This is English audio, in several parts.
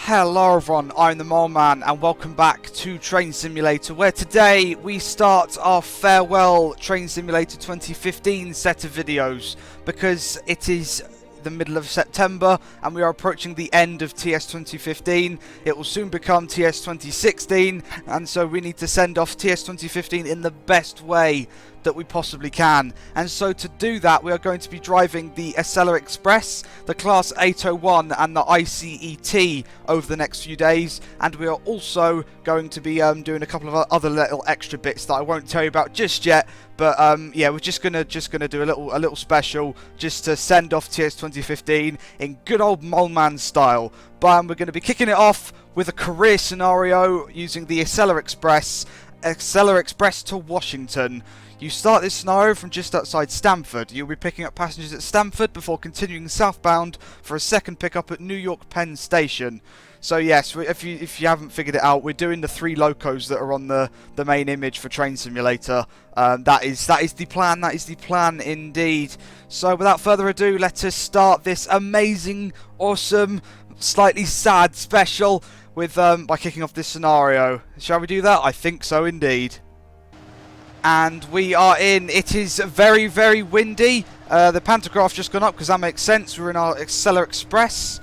Hello everyone, I'm the Mole Man and welcome back to Train Simulator, where today we start our farewell Train Simulator 2015 set of videos, because it is the middle of September and we are approaching the end of TS2015. It will soon become TS2016, and so we need to send off TS2015 in the best way that we possibly can. And so to do that, we are going to be driving the Acela Express, the Class 801 and the ICET over the next few days, and we are also going to be doing a couple of other little extra bits that I won't tell you about just yet. But yeah, we're just gonna do a little special just to send off TS2015 in good old Mole Man style. But we're going to be kicking it off with a career scenario using the Acela Express to Washington. You start this scenario from just outside Stamford. You'll be picking up passengers at Stamford before continuing southbound for a second pickup at New York Penn Station. So yes, if you haven't figured it out, we're doing the 3 locos that are on the main image for Train Simulator. That is the plan. That is the plan indeed. So without further ado, let us start this amazing, awesome, slightly sad special with by kicking off this scenario. Shall we do that? I think so indeed. And we are in. It is very, very windy. The pantograph just gone up because that makes sense. We're in our Acela Express.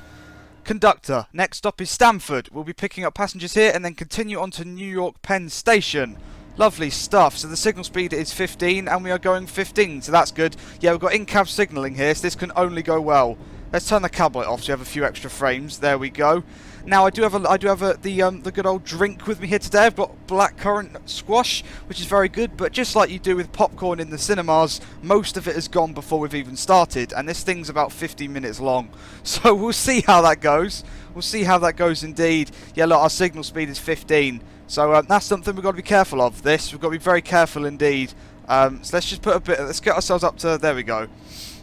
Conductor, next stop is Stamford. We'll be picking up passengers here and then continue on to New York Penn Station. Lovely stuff. So the signal speed is 15 and we are going 15, so that's good. Yeah, we've got in-cab signalling here, so this can only go well. Let's turn the cab light off so we have a few extra frames. There we go. Now I do have the good old drink with me here today. I've got blackcurrant squash, which is very good, but just like you do with popcorn in the cinemas, most of it has gone before we've even started, and this thing's about 50 minutes long. So we'll see how that goes. We'll see how that goes indeed. Yeah, look, our signal speed is 15, so that's something we've got to be careful of. We've got to be very careful indeed. So let's just put let's get ourselves up to, there we go.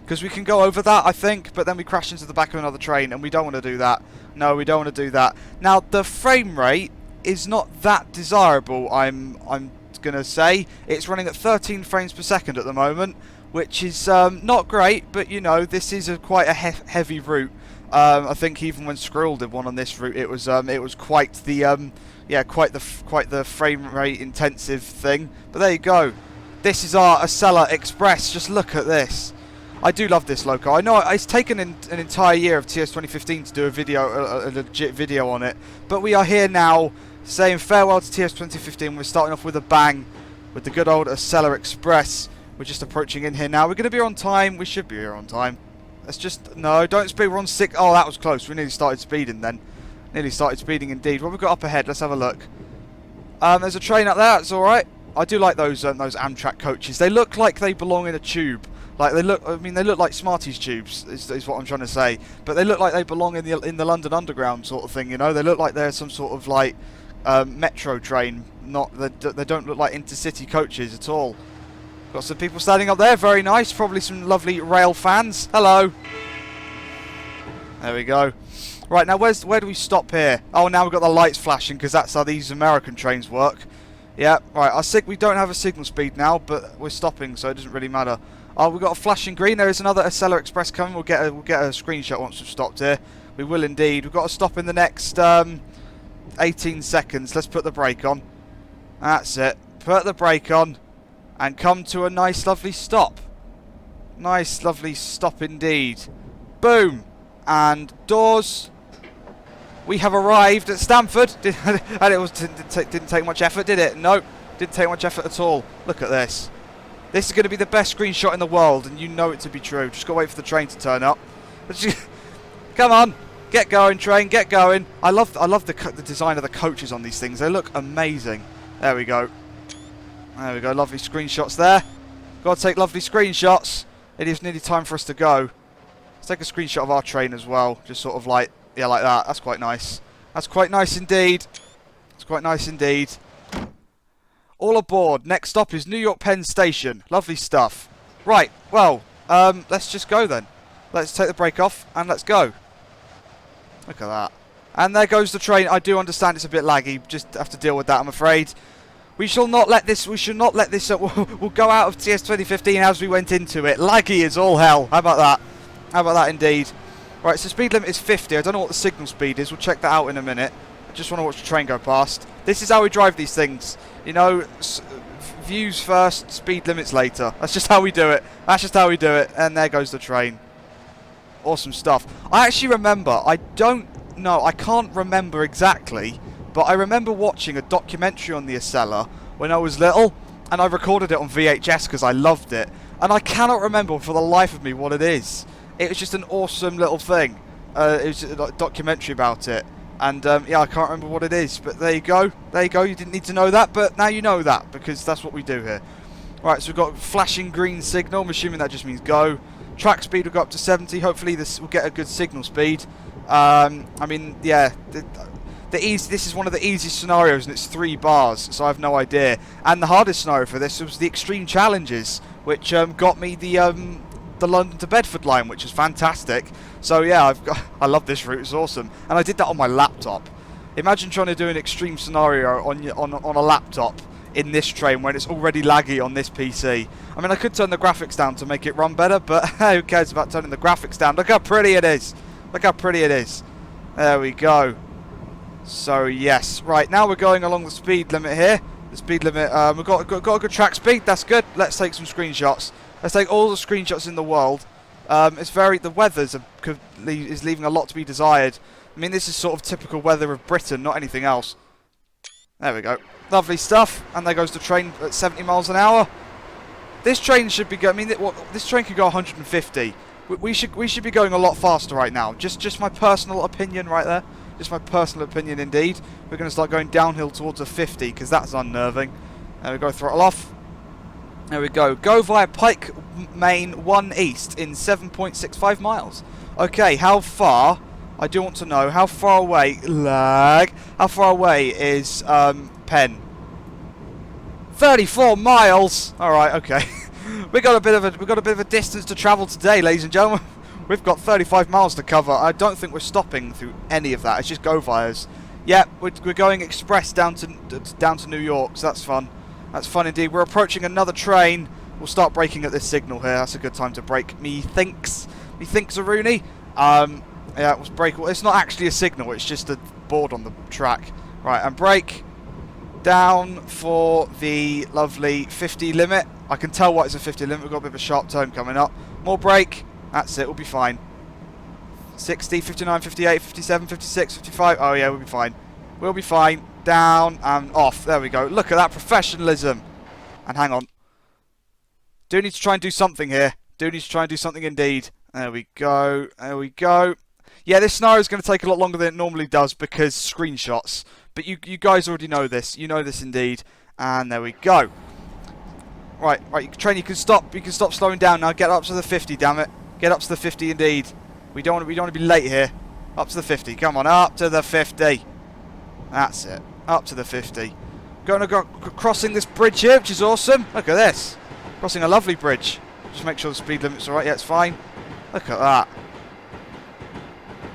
Because we can go over that, I think, but then we crash into the back of another train, and we don't want to do that. No, we don't want to do that. Now, the frame rate is not that desirable, I'm going to say. It's running at 13 frames per second at the moment, which is not great, but, you know, this is quite a heavy route. I think even when Squirrel did one on this route, it was quite the quite the frame rate intensive thing. But there you go. This is our Acela Express. Just look at this. I do love this loco. I know it's taken an entire year of TS2015 to do a legit video on it, but we are here now, saying farewell to TS2015. We're starting off with a bang with the good old Acela Express. We're just approaching in here now. We're going to be on time. We should be here on time. Let's just, no, don't speed. We're on 6. Oh, that was close. We nearly started speeding then. Nearly started speeding indeed. What have we got up ahead? Let's have a look. There's a train up there. It's all right. I do like those Amtrak coaches. They look like they belong in a tube. Like they look like Smarties tubes, is what I'm trying to say. But they look like they belong in the London Underground sort of thing, you know. They look like they're some sort of like metro train. They don't look like intercity coaches at all. Got some people standing up there, very nice. Probably some lovely rail fans. Hello. There we go. Right, now where do we stop here? Oh, now we've got the lights flashing because that's how these American trains work. Yeah, right. We don't have a signal speed now, but we're stopping, so it doesn't really matter. Oh, we've got a flashing green. There is another Acela Express coming. We'll get a screenshot once we've stopped here. We will indeed. We've got to stop in the next 18 seconds. Let's put the brake on. That's it. Put the brake on and come to a nice, lovely stop. Nice, lovely stop indeed. Boom. And doors. We have arrived at Stamford. And it didn't take much effort, did it? Nope. Didn't take much effort at all. Look at this. This is going to be the best screenshot in the world, and you know it to be true. Just got to wait for the train to turn up. Come on, get going, train, get going. I love the design of the coaches on these things. They look amazing. There we go. There we go. Lovely screenshots there. Got to take lovely screenshots. It is nearly time for us to go. Let's take a screenshot of our train as well. Just sort of like, yeah, like that. That's quite nice. That's quite nice indeed. It's quite nice indeed. All aboard. Next stop is New York Penn Station. Lovely stuff. Right, well, let's just go then. Let's take the brake off and let's go. Look at that. And there goes the train. I do understand it's a bit laggy. Just have to deal with that, I'm afraid. We shall not let this, we'll go out of TS2015 as we went into it. Laggy is all hell. How about that? How about that indeed? Right, so speed limit is 50. I don't know what the signal speed is. We'll check that out in a minute. I just want to watch the train go past. This is how we drive these things. You know, views first, speed limits later. That's just how we do it. That's just how we do it. And there goes the train. Awesome stuff. I actually remember, I don't know, I can't remember exactly, but I remember watching a documentary on the Acela when I was little, and I recorded it on VHS because I loved it. And I cannot remember for the life of me what it is. It was just an awesome little thing. It was a documentary about it. And yeah, I can't remember what it is. But there you go. There you go. You didn't need to know that, but now you know that because that's what we do here. Right, so we've got flashing green signal. I'm assuming that just means go. Track speed will go up to 70. Hopefully this will get a good signal speed. I mean, yeah, this is one of the easiest scenarios, and it's 3 bars, so I have no idea. And the hardest scenario for this was the extreme challenges, which got me the London to Bedford line, which is fantastic. So yeah, I love this route. It's awesome, and I did that on my laptop. Imagine trying to do an extreme scenario on a laptop in this train when it's already laggy on this PC. I mean, I could turn the graphics down to make it run better, but who cares about turning the graphics down? Look how pretty it is. Look how pretty it is. There we go. So yes, right now we're going along the speed limit here. The speed limit, we've got a good track speed. That's good. Let's take some screenshots. Let's take all the screenshots in the world. The weather is leaving a lot to be desired. I mean, this is sort of typical weather of Britain, not anything else. There we go. Lovely stuff. And there goes the train at 70 miles an hour. This train should be going. I mean, this train could go 150. We should be going a lot faster right now. Just my personal opinion, right there. Just my personal opinion, indeed. We're going to start going downhill towards a 50 because that's unnerving. There we go. Throttle off. There we go. Go via Pike Main 1 East in 7.65 miles. Okay, how far? I do want to know how far away. How far away is Penn? 34 miles. All right. Okay. we got a bit of a distance to travel today, ladies and gentlemen. We've got 35 miles to cover. I don't think we're stopping through any of that. It's just go vias. Yeah, we're going express down to New York. So that's fun. That's fun indeed. We're approaching another train. We'll start braking at this signal here. That's a good time to brake. Methinks, Rooney. Yeah, let's brake. It's not actually a signal. It's just a board on the track. Right, and brake down for the lovely 50 limit. I can tell what is a 50 limit. We've got a bit of a sharp turn coming up. More brake. That's it. We'll be fine. 60, 59, 58, 57, 56, 55. Oh yeah, we'll be fine. We'll be fine. Down and off. There we go. Look at that professionalism. And hang on. Do need to try and do something here. Do need to try and do something indeed. There we go. There we go. Yeah, this scenario is going to take a lot longer than it normally does because screenshots. But you guys already know this. You know this indeed. And there we go. Right, train. You can stop. You can stop slowing down now. Get up to the 50. Damn it. Get up to the 50 indeed. We don't want to be late here. Up to the 50. Come on, up to the 50. That's it. Up to the 50. Going to go crossing this bridge here, which is awesome. Look at this. Crossing a lovely bridge. Just make sure the speed limit's alright. Yeah, it's fine. Look at that.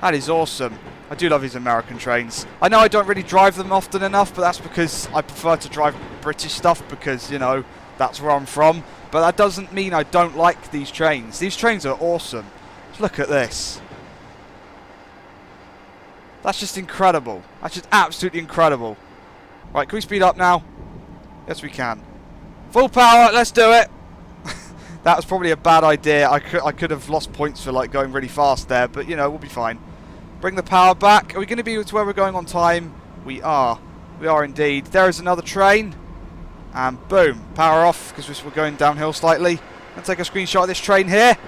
That is awesome. I do love these American trains. I know I don't really drive them often enough, but that's because I prefer to drive British stuff because, you know, that's where I'm from. But that doesn't mean I don't like these trains. These trains are awesome. Just look at this. That's just incredible. That's just absolutely incredible. Right, can we speed up now? Yes, we can. Full power, let's do it. That was probably a bad idea. I could have lost points for like going really fast there, but you know, we'll be fine. Bring the power back. Are we going to be to where we're going on time? We are. We are indeed. There is another train. And boom, power off because we're going downhill slightly. And take a screenshot of this train here.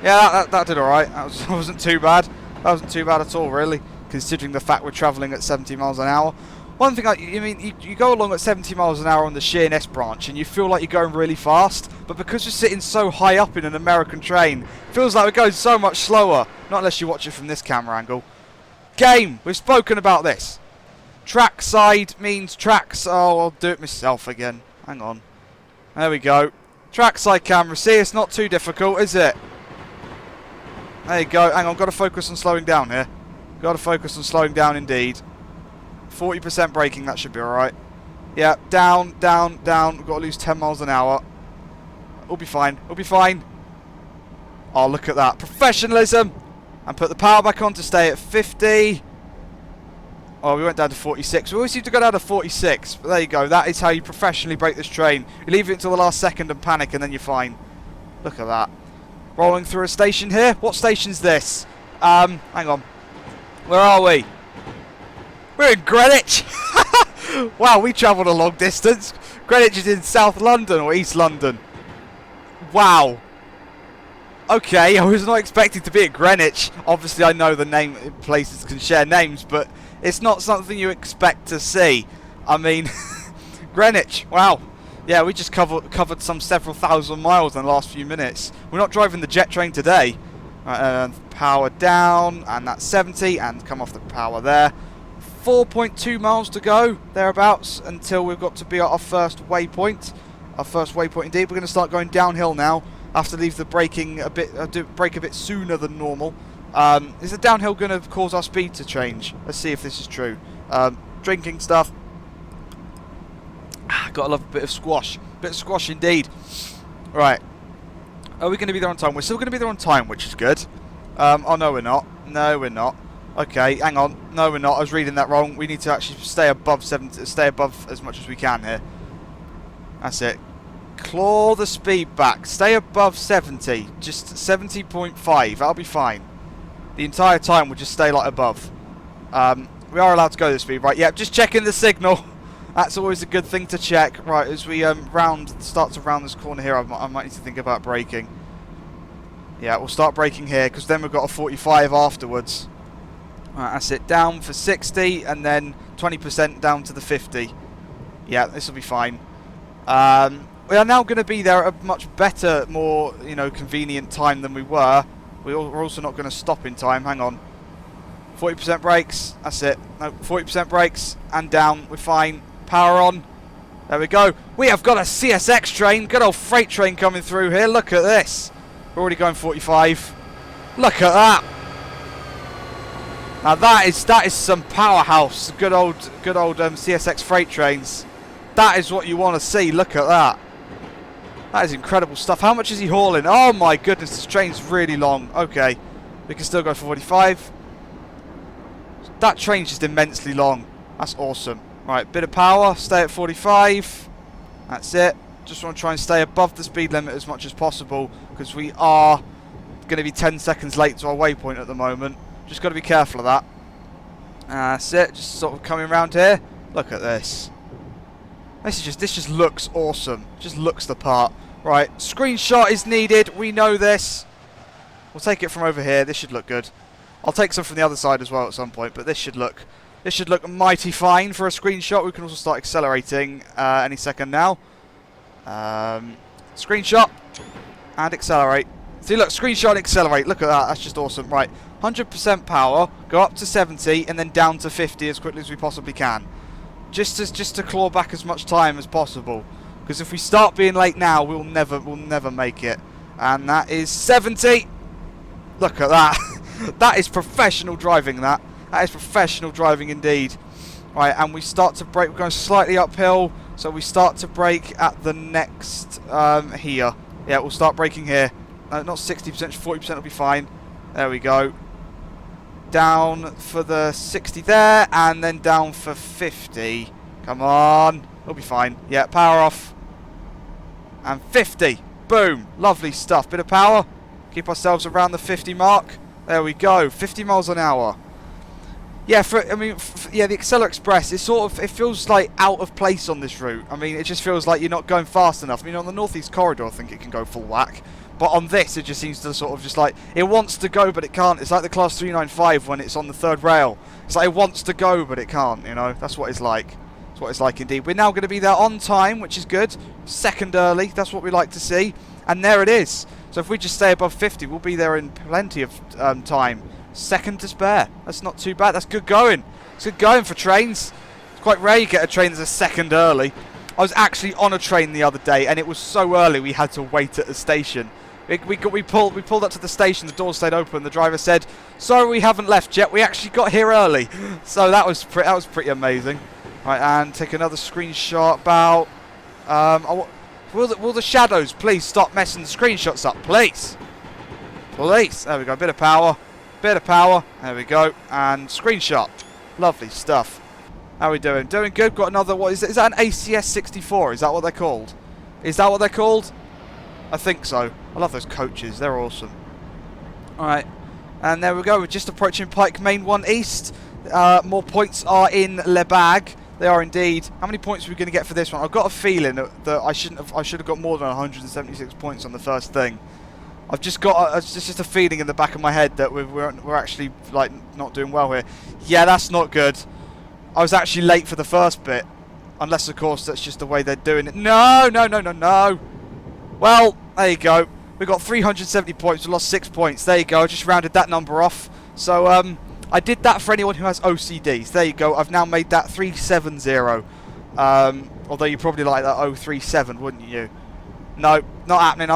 Yeah, that did alright. That wasn't too bad. That wasn't too bad at all, really, considering the fact we're travelling at 70 miles an hour. One thing, you go along at 70 miles an hour on the Sheerness branch and you feel like you're going really fast, but because you're sitting so high up in an American train, it feels like we're going so much slower. Not unless you watch it from this camera angle. Game! We've spoken about this. Track side means tracks. Oh, I'll do it myself again. Hang on. There we go. Track side camera. See, it's not too difficult, is it? There you go. Hang on, got to focus on slowing down here. Got to focus on slowing down indeed. 40% braking, that should be alright. Yeah, down, down, down. We've got to lose 10 miles an hour. We'll be fine. We'll be fine. Oh, look at that. Professionalism. And put the power back on to stay at 50. Oh, we went down to 46. We always seem to go down to 46. But there you go. That is how you professionally brake this train. You leave it until the last second and panic, and then you're fine. Look at that. Rolling through a station here. What station's this? Hang on. Where are we? We're in Greenwich. Wow, we travelled a long distance. Greenwich is in South London or East London. Wow. Okay, I was not expecting to be at Greenwich. Obviously, I know the name places can share names, but it's not something you expect to see. I mean, Greenwich. Wow. Yeah, we just covered some several thousand miles in the last few minutes. We're not driving the jet train today. Power down, and that's 70, and come off the power there. 4.2 miles to go, thereabouts, until we've got to be at our first waypoint. Our first waypoint indeed. We're going to start going downhill now. I have to leave the braking a bit, brake a bit sooner than normal. Is the downhill going to cause our speed to change? Let's see if this is true. Drinking stuff. Gotta love a bit of squash. Bit of squash indeed. Right. Are we going to be there on time? We're still going to be there on time, which is good. Oh, no, we're not. No, we're not. Okay, hang on. No, we're not. I was reading that wrong. We need to actually stay above 70, stay above as much as we can here. That's it. Claw the speed back. Stay above 70. Just 70.5. That'll be fine. The entire time we'll just stay like above. We are allowed to go this speed, right? Yeah, just checking the signal. That's always a good thing to check. Right, as we start to round this corner here, I might need to think about braking. Yeah, we'll start braking here, because then we've got a 45 afterwards. Right, that's it. Down for 60, and then 20% down to the 50. Yeah, this will be fine. We are now going to be there at a much better, more, convenient time than we were. We're also not going to stop in time. Hang on. 40% brakes. That's it. No, 40% brakes, and down. We're fine. Power on. There we go. We have got a CSX train. Good old freight train coming through here. Look at this. We're already going 45. Look at that. Now that is some powerhouse. Good old CSX freight trains. That is what you want to see. Look at that. That is incredible stuff. How much is he hauling? Oh my goodness, this train's really long. Okay, we can still go for 45. That train's just immensely long. That's awesome. Right, bit of power. Stay at 45. That's it. Just want to try and stay above the speed limit as much as possible, because we are going to be 10 seconds late to our waypoint at the moment. Just got to be careful of that. That's it. Just sort of coming around here. Look at this. This just looks awesome. Just looks the part. Right, screenshot is needed. We know this. We'll take it from over here. This should look good. I'll take some from the other side as well at some point, but this should look mighty fine for a screenshot. We can also start accelerating any second now. Screenshot and accelerate. See, look, screenshot and accelerate. Look at that. That's just awesome. Right, 100% power. Go up to 70 and then down to 50 as quickly as we possibly can. Just to claw back as much time as possible. Because if we start being late now, we'll never make it. And that is 70. Look at that. That is professional driving, that. That is professional driving indeed. Right, and we start to brake. We're going slightly uphill, so we start to brake at the next here. Yeah, we'll start braking here. Not 60%, 40% will be fine. There we go. Down for the 60 there, and then down for 50. Come on. It'll be fine. Yeah, power off. And 50. Boom. Lovely stuff. Bit of power. Keep ourselves around the 50 mark. There we go. 50 miles an hour. Yeah, the Acela Express, it feels like out of place on this route. I mean, it just feels like you're not going fast enough. I mean, on the Northeast Corridor, I think it can go full whack. But on this, it just seems to sort of just like, it wants to go, but it can't. It's like the Class 395 when it's on the third rail. It's like it wants to go, but it can't, That's what it's like. That's what it's like indeed. We're now going to be there on time, which is good. Second early, that's what we like to see. And there it is. So if we just stay above 50, we'll be there in plenty of time. Second to spare. That's not too bad. That's good going. It's good going for trains. It's quite rare you get a train that's a second early. I was actually on a train the other day, and it was so early we had to wait at the station. We pulled up to the station. The door stayed open. The driver said, "Sorry, we haven't left yet. We actually got here early." So that was pretty amazing. Right, and take another screenshot about. Will the shadows please stop messing the screenshots up, please? Please. There we go. Bit of power. Bit of power. There we go. And screenshot. Lovely stuff. How are we doing? Doing good. Got another, what is it? Is that an ACS 64? Is that what they're called? Is that what they're called? I think so. I love those coaches. They're awesome. Alright. And there we go. We're just approaching Pike Main 1 East. More points are in Le Bag. They are indeed. How many points are we going to get for this one? I've got a feeling that I should have got more than 176 points on the first thing. I've just got it's just a feeling in the back of my head that we're actually like not doing well here. Yeah, that's not good. I was actually late for the first bit, unless of course that's just the way they're doing it. No, no, no, no, no. Well, there you go. We got 370 points. We lost 6 points. There you go. I just rounded that number off. So I did that for anyone who has OCDs. There you go. I've now made that 370. Although you probably like that 037, wouldn't you? No, not happening.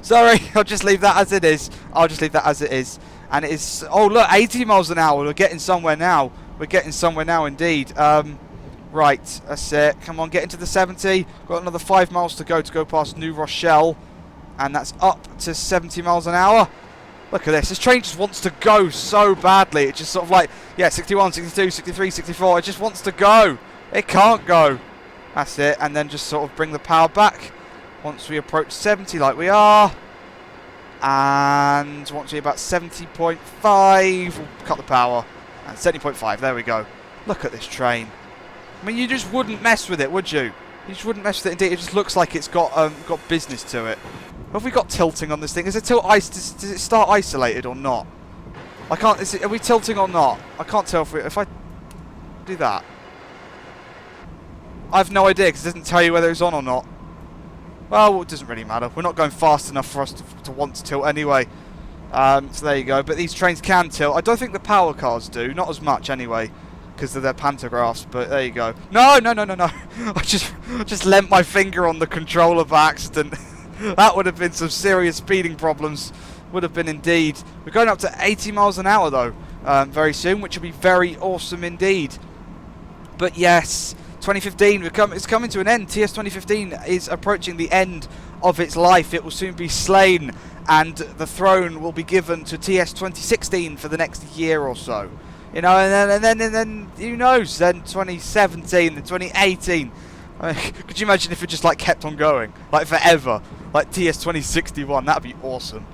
Sorry, I'll just leave that as it is. I'll just leave that as it is. And it is... Oh, look, 80 miles an hour. We're getting somewhere now. We're getting somewhere now, indeed. Right, that's it. Come on, get into the 70. Got another 5 miles to go past New Rochelle. And that's up to 70 miles an hour. Look at this. This train just wants to go so badly. It's just sort of like, yeah, 61, 62, 63, 64. It just wants to go. It can't go. That's it. And then just sort of bring the power back. Once we approach 70 like we are. And once we're about 70.5, we'll cut the power. And 70.5, there we go. Look at this train. I mean, you just wouldn't mess with it, would you? You just wouldn't mess with it indeed. It just looks like it's got business to it. Have we got tilting on this thing? Is it does it start isolated or not? I can't, are we tilting or not? I can't tell if I do that. I have no idea because it doesn't tell you whether it's on or not. Well, it doesn't really matter. We're not going fast enough for us to want to tilt anyway. So there you go. But these trains can tilt. I don't think the power cars do. Not as much anyway, because of their pantographs. But there you go. No, no, no, no, no. I just lent my finger on the controller by accident. That would have been some serious speeding problems. Would have been indeed. We're going up to 80 miles an hour though, very soon, which will be very awesome indeed. But yes. 2015, it's coming to an end. TS2015 is approaching the end of its life. It will soon be slain, and the throne will be given to TS2016 for the next year or so. You know, and then who knows? Then 2017, then 2018. I mean, could you imagine if it just like kept on going, like forever, like TS2061? That'd be awesome.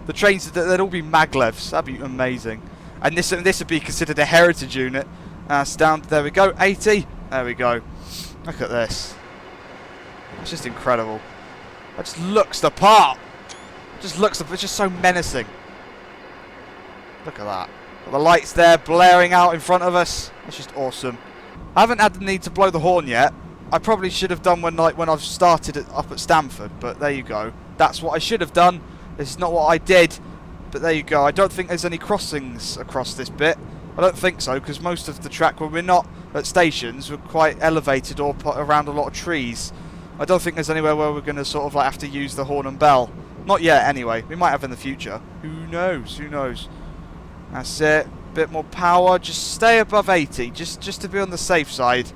The trains, they'd all be maglevs. That'd be amazing. And this would be considered a heritage unit. It's down. There we go. 80. There we go. Look at this. It's just incredible. It just looks the part. It's just so menacing. Look at that. Got the lights there blaring out in front of us. It's just awesome. I haven't had the need to blow the horn yet. I probably should have done when I've started up at Stamford, but there you go. That's what I should have done. This is not what I did, but there you go. I don't think there's any crossings across this bit. I don't think so, because most of the track, when we're not at stations, we're quite elevated or put around a lot of trees. I don't think there's anywhere where we're going to sort of like have to use the horn and bell. Not yet, anyway. We might have in the future. Who knows? Who knows? That's it. Bit more power. Just stay above 80, just to be on the safe side.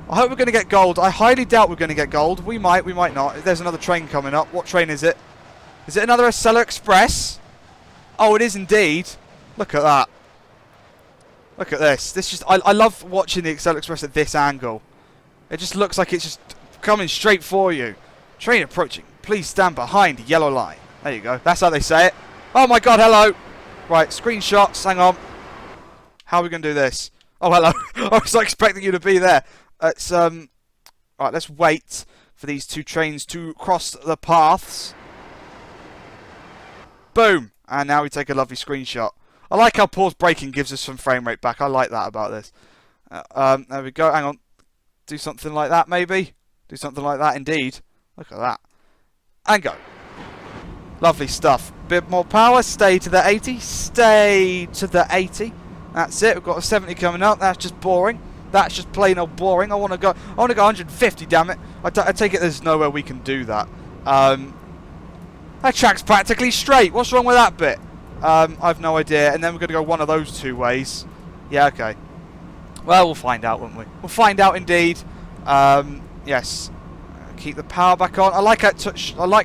I hope we're going to get gold. I highly doubt we're going to get gold. We might not. There's another train coming up. What train is it? Is it another Acela Express? Oh, it is indeed. Look at that. Look at this. I love watching the Acela Express at this angle. It just looks like it's just coming straight for you. Train approaching. Please stand behind yellow line. There you go. That's how they say it. Oh my god, hello. Right, screenshots. Hang on. How are we going to do this? Oh, hello. I was not expecting you to be there. It's, right, let's wait for these two trains to cross the paths. Boom. And now we take a lovely screenshot. I like how pause braking gives us some frame rate back. I like that about this. There we go. Hang on. Do something like that, maybe. Do something like that, indeed. Look at that. And go. Lovely stuff. Bit more power. Stay to the 80. Stay to the 80. That's it. We've got a 70 coming up. That's just boring. That's just plain old boring. I want to go 150, damn it. I take it there's nowhere we can do that. That track's practically straight. What's wrong with that bit? I've no idea. And then we're going to go one of those two ways. Yeah, okay. Well, we'll find out, won't we? We'll find out indeed. Yes. Keep the power back on. I like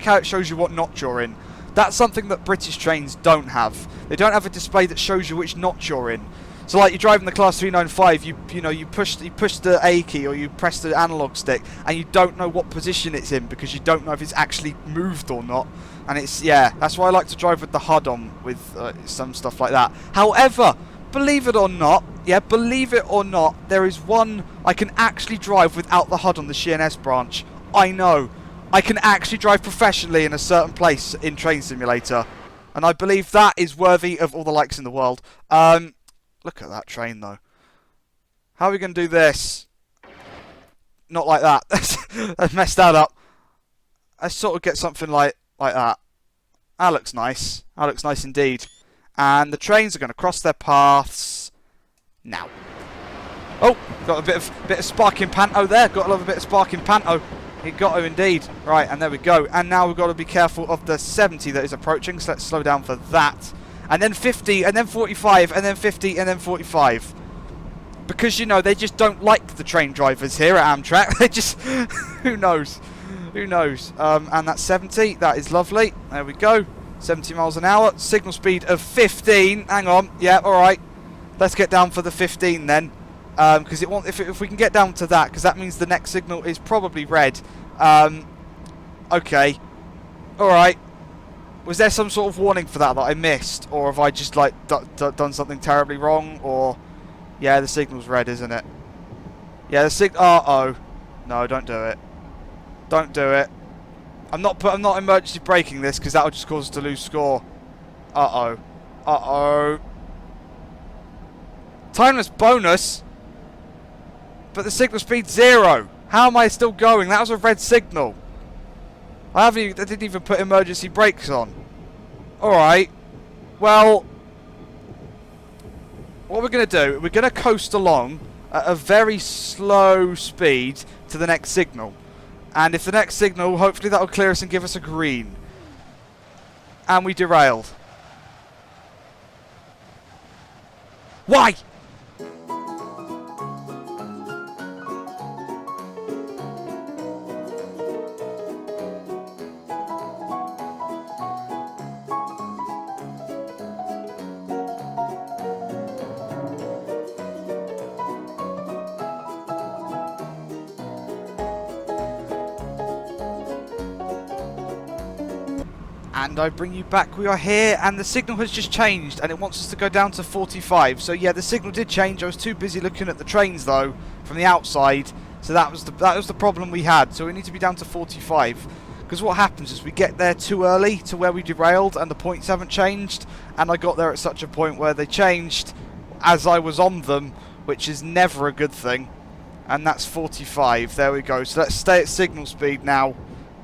how it shows you what notch you're in. That's something that British trains don't have. They don't have a display that shows you which notch you're in. So like you're driving the Class 395, you push the A key or you press the analog stick, and you don't know what position it's in because you don't know if it's actually moved or not. And it's, yeah, that's why I like to drive with the HUD on with some stuff like that. However, believe it or not, there is one I can actually drive without the HUD on the CNS branch. I know. I can actually drive professionally in a certain place in Train Simulator. And I believe that is worthy of all the likes in the world. Look at that train, though. How are we going to do this? Not like that. I've messed that up. Let's sort of get something like that. That looks nice. That looks nice indeed. And the trains are going to cross their paths now. Oh, got a bit of sparking panto there. Got to love a bit of sparking panto. You got to indeed. Right, and there we go. And now we've got to be careful of the 70 that is approaching. So let's slow down for that. And then 50, and then 45, and then 50, and then 45. Because, you know, they just don't like the train drivers here at Amtrak. They just... who knows? Who knows? And that's 70. That is lovely. There we go. 70 miles an hour. Signal speed of 15. Hang on. Yeah, alright. Let's get down for the 15 then. Because it won't, if we can get down to that, because that means the next signal is probably red. Okay. Alright. Was there some sort of warning for that I missed? Or have I just, like, done something terribly wrong? Or... yeah, the signal's red, isn't it? Yeah, the uh-oh. No, don't do it. Don't do it. I'm not emergency braking this, because that'll just cause us to lose score. Uh-oh. Uh-oh. Timeless bonus? But the signal speed's 0. How am I still going? That was a red signal. I didn't even put emergency brakes on. Alright. Well, what we're going to do, we're going to coast along at a very slow speed to the next signal. And if the next signal, hopefully that'll clear us and give us a green. And we derailed. Why? And I bring you back, we are here, and the signal has just changed, and it wants us to go down to 45. So yeah, the signal did change. I was too busy looking at the trains, though, from the outside. So that was the problem we had. So we need to be down to 45. Because what happens is we get there too early to where we derailed, and the points haven't changed. And I got there at such a point where they changed as I was on them, which is never a good thing. And that's 45. There we go. So let's stay at signal speed now.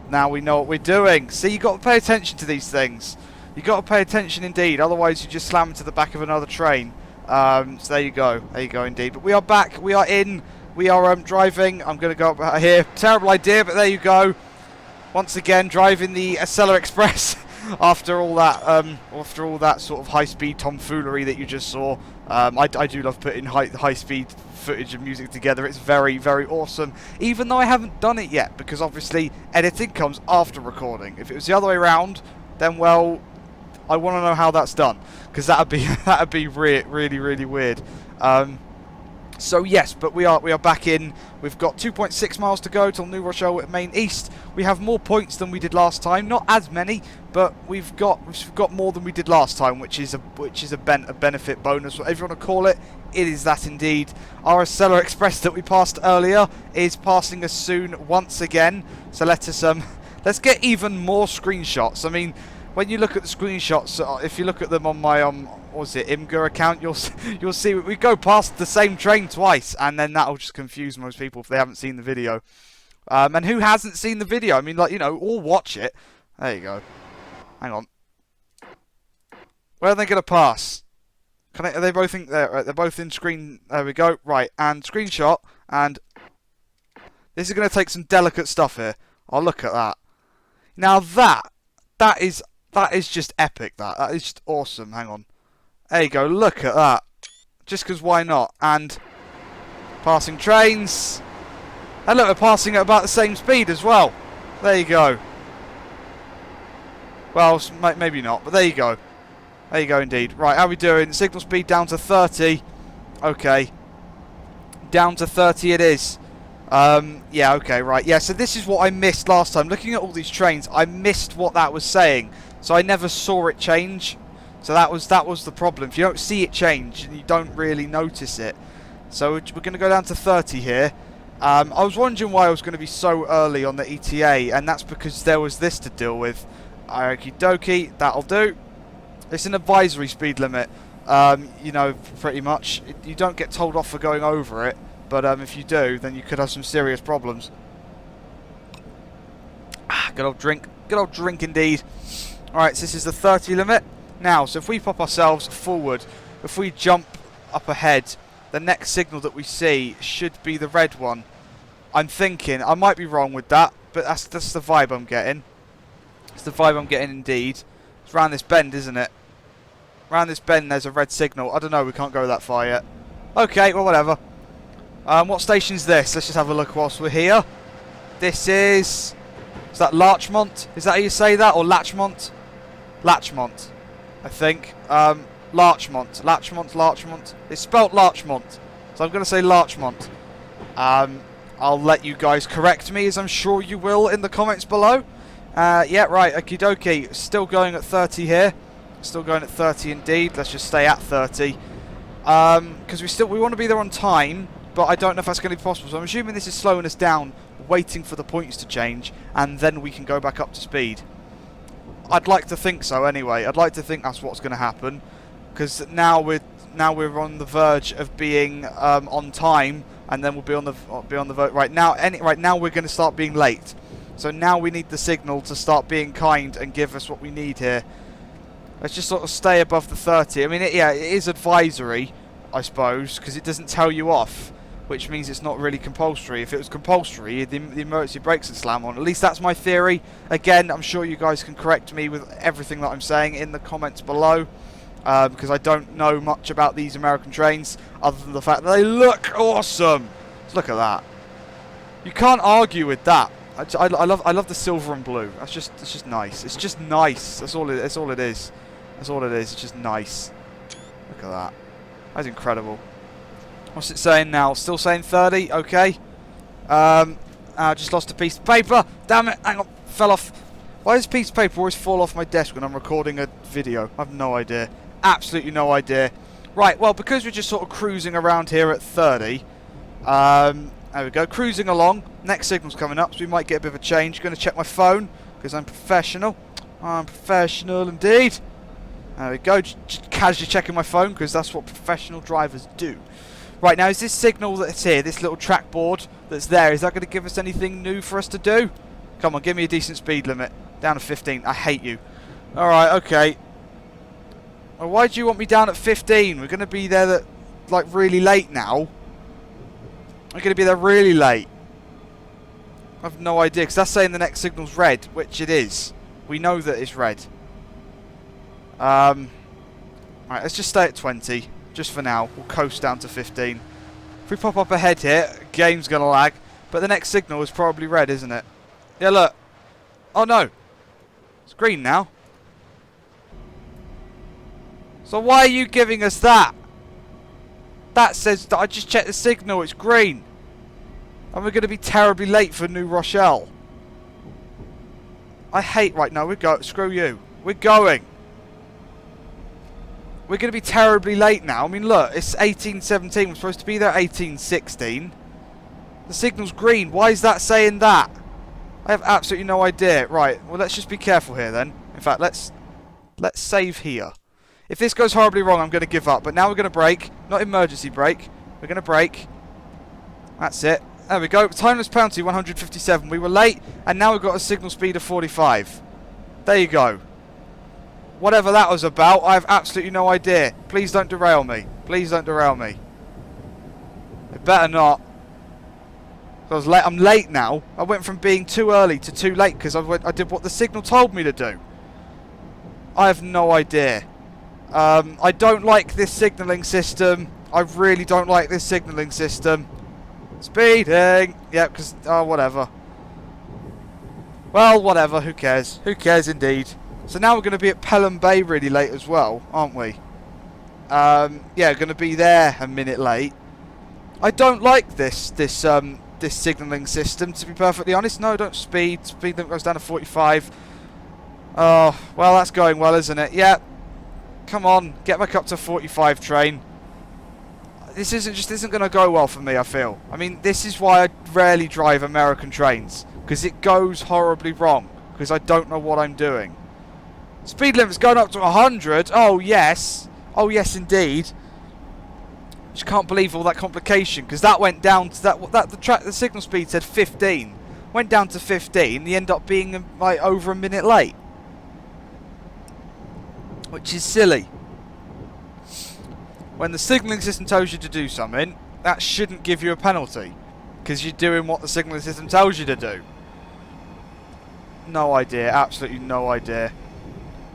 Now we know what we're doing. See, you've got to pay attention to these things. You've got to pay attention indeed. Otherwise, you just slam into the back of another train. So there you go. There you go indeed. But we are back. We are in. We are driving. I'm going to go up here. Terrible idea, but there you go. Once again, driving the Acela Express after all that sort of high-speed tomfoolery that you just saw. I do love putting high-speed footage and music together. It's very, very awesome, even though I haven't done it yet, because obviously editing comes after recording. If it was the other way around, then well, I want to know how that's done, because that'd be really, really weird. So yes, but we are back in. We've got 2.6 miles to go till New Rochelle Main East. We have more points than we did last time. Not as many, but we've got more than we did last time, which is a benefit bonus, whatever you want to call it. It is that indeed. Our Acela Express that we passed earlier is passing us soon once again. So let's get even more screenshots. I mean, when you look at the screenshots, if you look at them on my IMGA account, you'll see we go past the same train twice, and then that'll just confuse most people if they haven't seen the video. And who hasn't seen the video? I mean, like, you know, all watch it. There you go. Hang on. Where are they going to pass? Are they both in there? They're both in screen. There we go. Right, and screenshot. And this is going to take some delicate stuff here. Oh, look at that. Now that is just epic. That is just awesome. Hang on. There you go. Look at that. Just because why not? And passing trains. And look, we're passing at about the same speed as well. There you go. Well, maybe not, but there you go. There you go indeed. Right, how are we doing? Signal speed down to 30. Okay. Down to 30 it is. Yeah, okay, right. Yeah, so this is what I missed last time. Looking at all these trains, I missed what that was saying. So I never saw it change. So that was the problem. If you don't see it change, you don't really notice it. So we're going to go down to 30 here. I was wondering why I was going to be so early on the ETA, and that's because there was this to deal with. Okie dokie, that'll do. It's an advisory speed limit, you know, pretty much. You don't get told off for going over it, but if you do, then you could have some serious problems. Good old drink indeed. Alright, so this is the 30 limit. Now, so if we pop ourselves forward, if we jump up ahead, the next signal that we see should be the red one. I'm thinking, I might be wrong with that, but that's the vibe I'm getting. It's the vibe I'm getting indeed. It's round this bend, isn't it? Round this bend there's a red signal. I don't know, we can't go that far yet. Okay, well whatever. What station's this? Let's just have a look whilst we're here. This is that Larchmont? Is that how you say that? Or Latchmont? Latchmont, I think. Larchmont. It's spelt Larchmont. So I'm going to say Larchmont. I'll let you guys correct me, as I'm sure you will in the comments below. Yeah, right, okie dokie. Still going at 30 here. Still going at 30 indeed. Let's just stay at 30. Because we want to be there on time, but I don't know if that's going to be possible. So I'm assuming this is slowing us down, waiting for the points to change, and then we can go back up to speed. I'd like to think so anyway. I'd like to think that's what's going to happen, because now we're on the verge of being on time, and then we'll be on the verge. Right now we're going to start being late. So now we need the signal to start being kind and give us what we need here. Let's just sort of stay above the 30. I mean, it is advisory, I suppose, because it doesn't tell you off, which means it's not really compulsory. If it was compulsory, the emergency brakes would slam on. At least that's my theory. Again, I'm sure you guys can correct me with everything that I'm saying in the comments below, because I don't know much about these American trains, other than the fact that they look awesome. Just look at that. You can't argue with that. I love the silver and blue. It's just nice. It's just nice. That's all it is. That's all it is. It's just nice. Look at that. That's incredible. What's it saying now? Still saying 30? Okay. I just lost a piece of paper. Damn it. Hang on. Fell off. Why does a piece of paper always fall off my desk when I'm recording a video? I have no idea. Absolutely no idea. Right, well, because we're just sort of cruising around here at 30, there we go, cruising along. Next signal's coming up, so we might get a bit of a change. Going to check my phone, because I'm professional. I'm professional indeed. There we go, just casually checking my phone, because that's what professional drivers do. Right, now is this signal that's here, this little track board that's there, is that going to give us anything new for us to do? Come on, give me a decent speed limit. Down to 15, I hate you. Alright, okay. Well, why do you want me down at 15? We're going to be there like really late now. We're going to be there really late. I have no idea, because that's saying the next signal's red, which it is. We know that it's red. Right, let's just stay at 20, just for now. We'll coast down to 15. If we pop up ahead here, game's going to lag. But the next signal is probably red, isn't it? Yeah, look. Oh, no. It's green now. So why are you giving us that? That says that I just checked the signal, it's green. And we're going to be terribly late for New Rochelle. I hate right now, screw you. We're going. We're going to be terribly late now. I mean, look, it's 18:17. We're supposed to be there at 18:16. The signal's green. Why is that saying that? I have absolutely no idea. Right, well, let's just be careful here then. In fact, let's save here. If this goes horribly wrong, I'm going to give up. But now we're going to brake. Not emergency brake. We're going to brake. That's it. There we go. Timeless penalty, 157. We were late, and now we've got a signal speed of 45. There you go. Whatever that was about, I have absolutely no idea. Please don't derail me. Please don't derail me. It better not. I was late. I'm late now. I went from being too early to too late because I did what the signal told me to do. I have no idea. I don't like this signalling system. I really don't like this signalling system. Speeding! Yep, because... oh, whatever. Well, whatever. Who cares? Who cares, indeed? So now we're going to be at Pelham Bay really late as well, aren't we? Yeah, going to be there a minute late. I don't like this signalling system, to be perfectly honest. No, don't speed. Speed limit goes down to 45. Oh, well, that's going well, isn't it? Yeah. Come on, get back up to 45, train. This isn't going to go well for me, I feel. I mean, this is why I rarely drive American trains, because it goes horribly wrong, because I don't know what I'm doing. Speed limit's going up to 100. Oh, yes. Oh, yes, indeed. Just can't believe all that complication, because that went down to the signal speed said 15. Went down to 15. They end up being like over a minute late, which is silly. When the signalling system tells you to do something, that shouldn't give you a penalty, because you're doing what the signalling system tells you to do. No idea, absolutely no idea.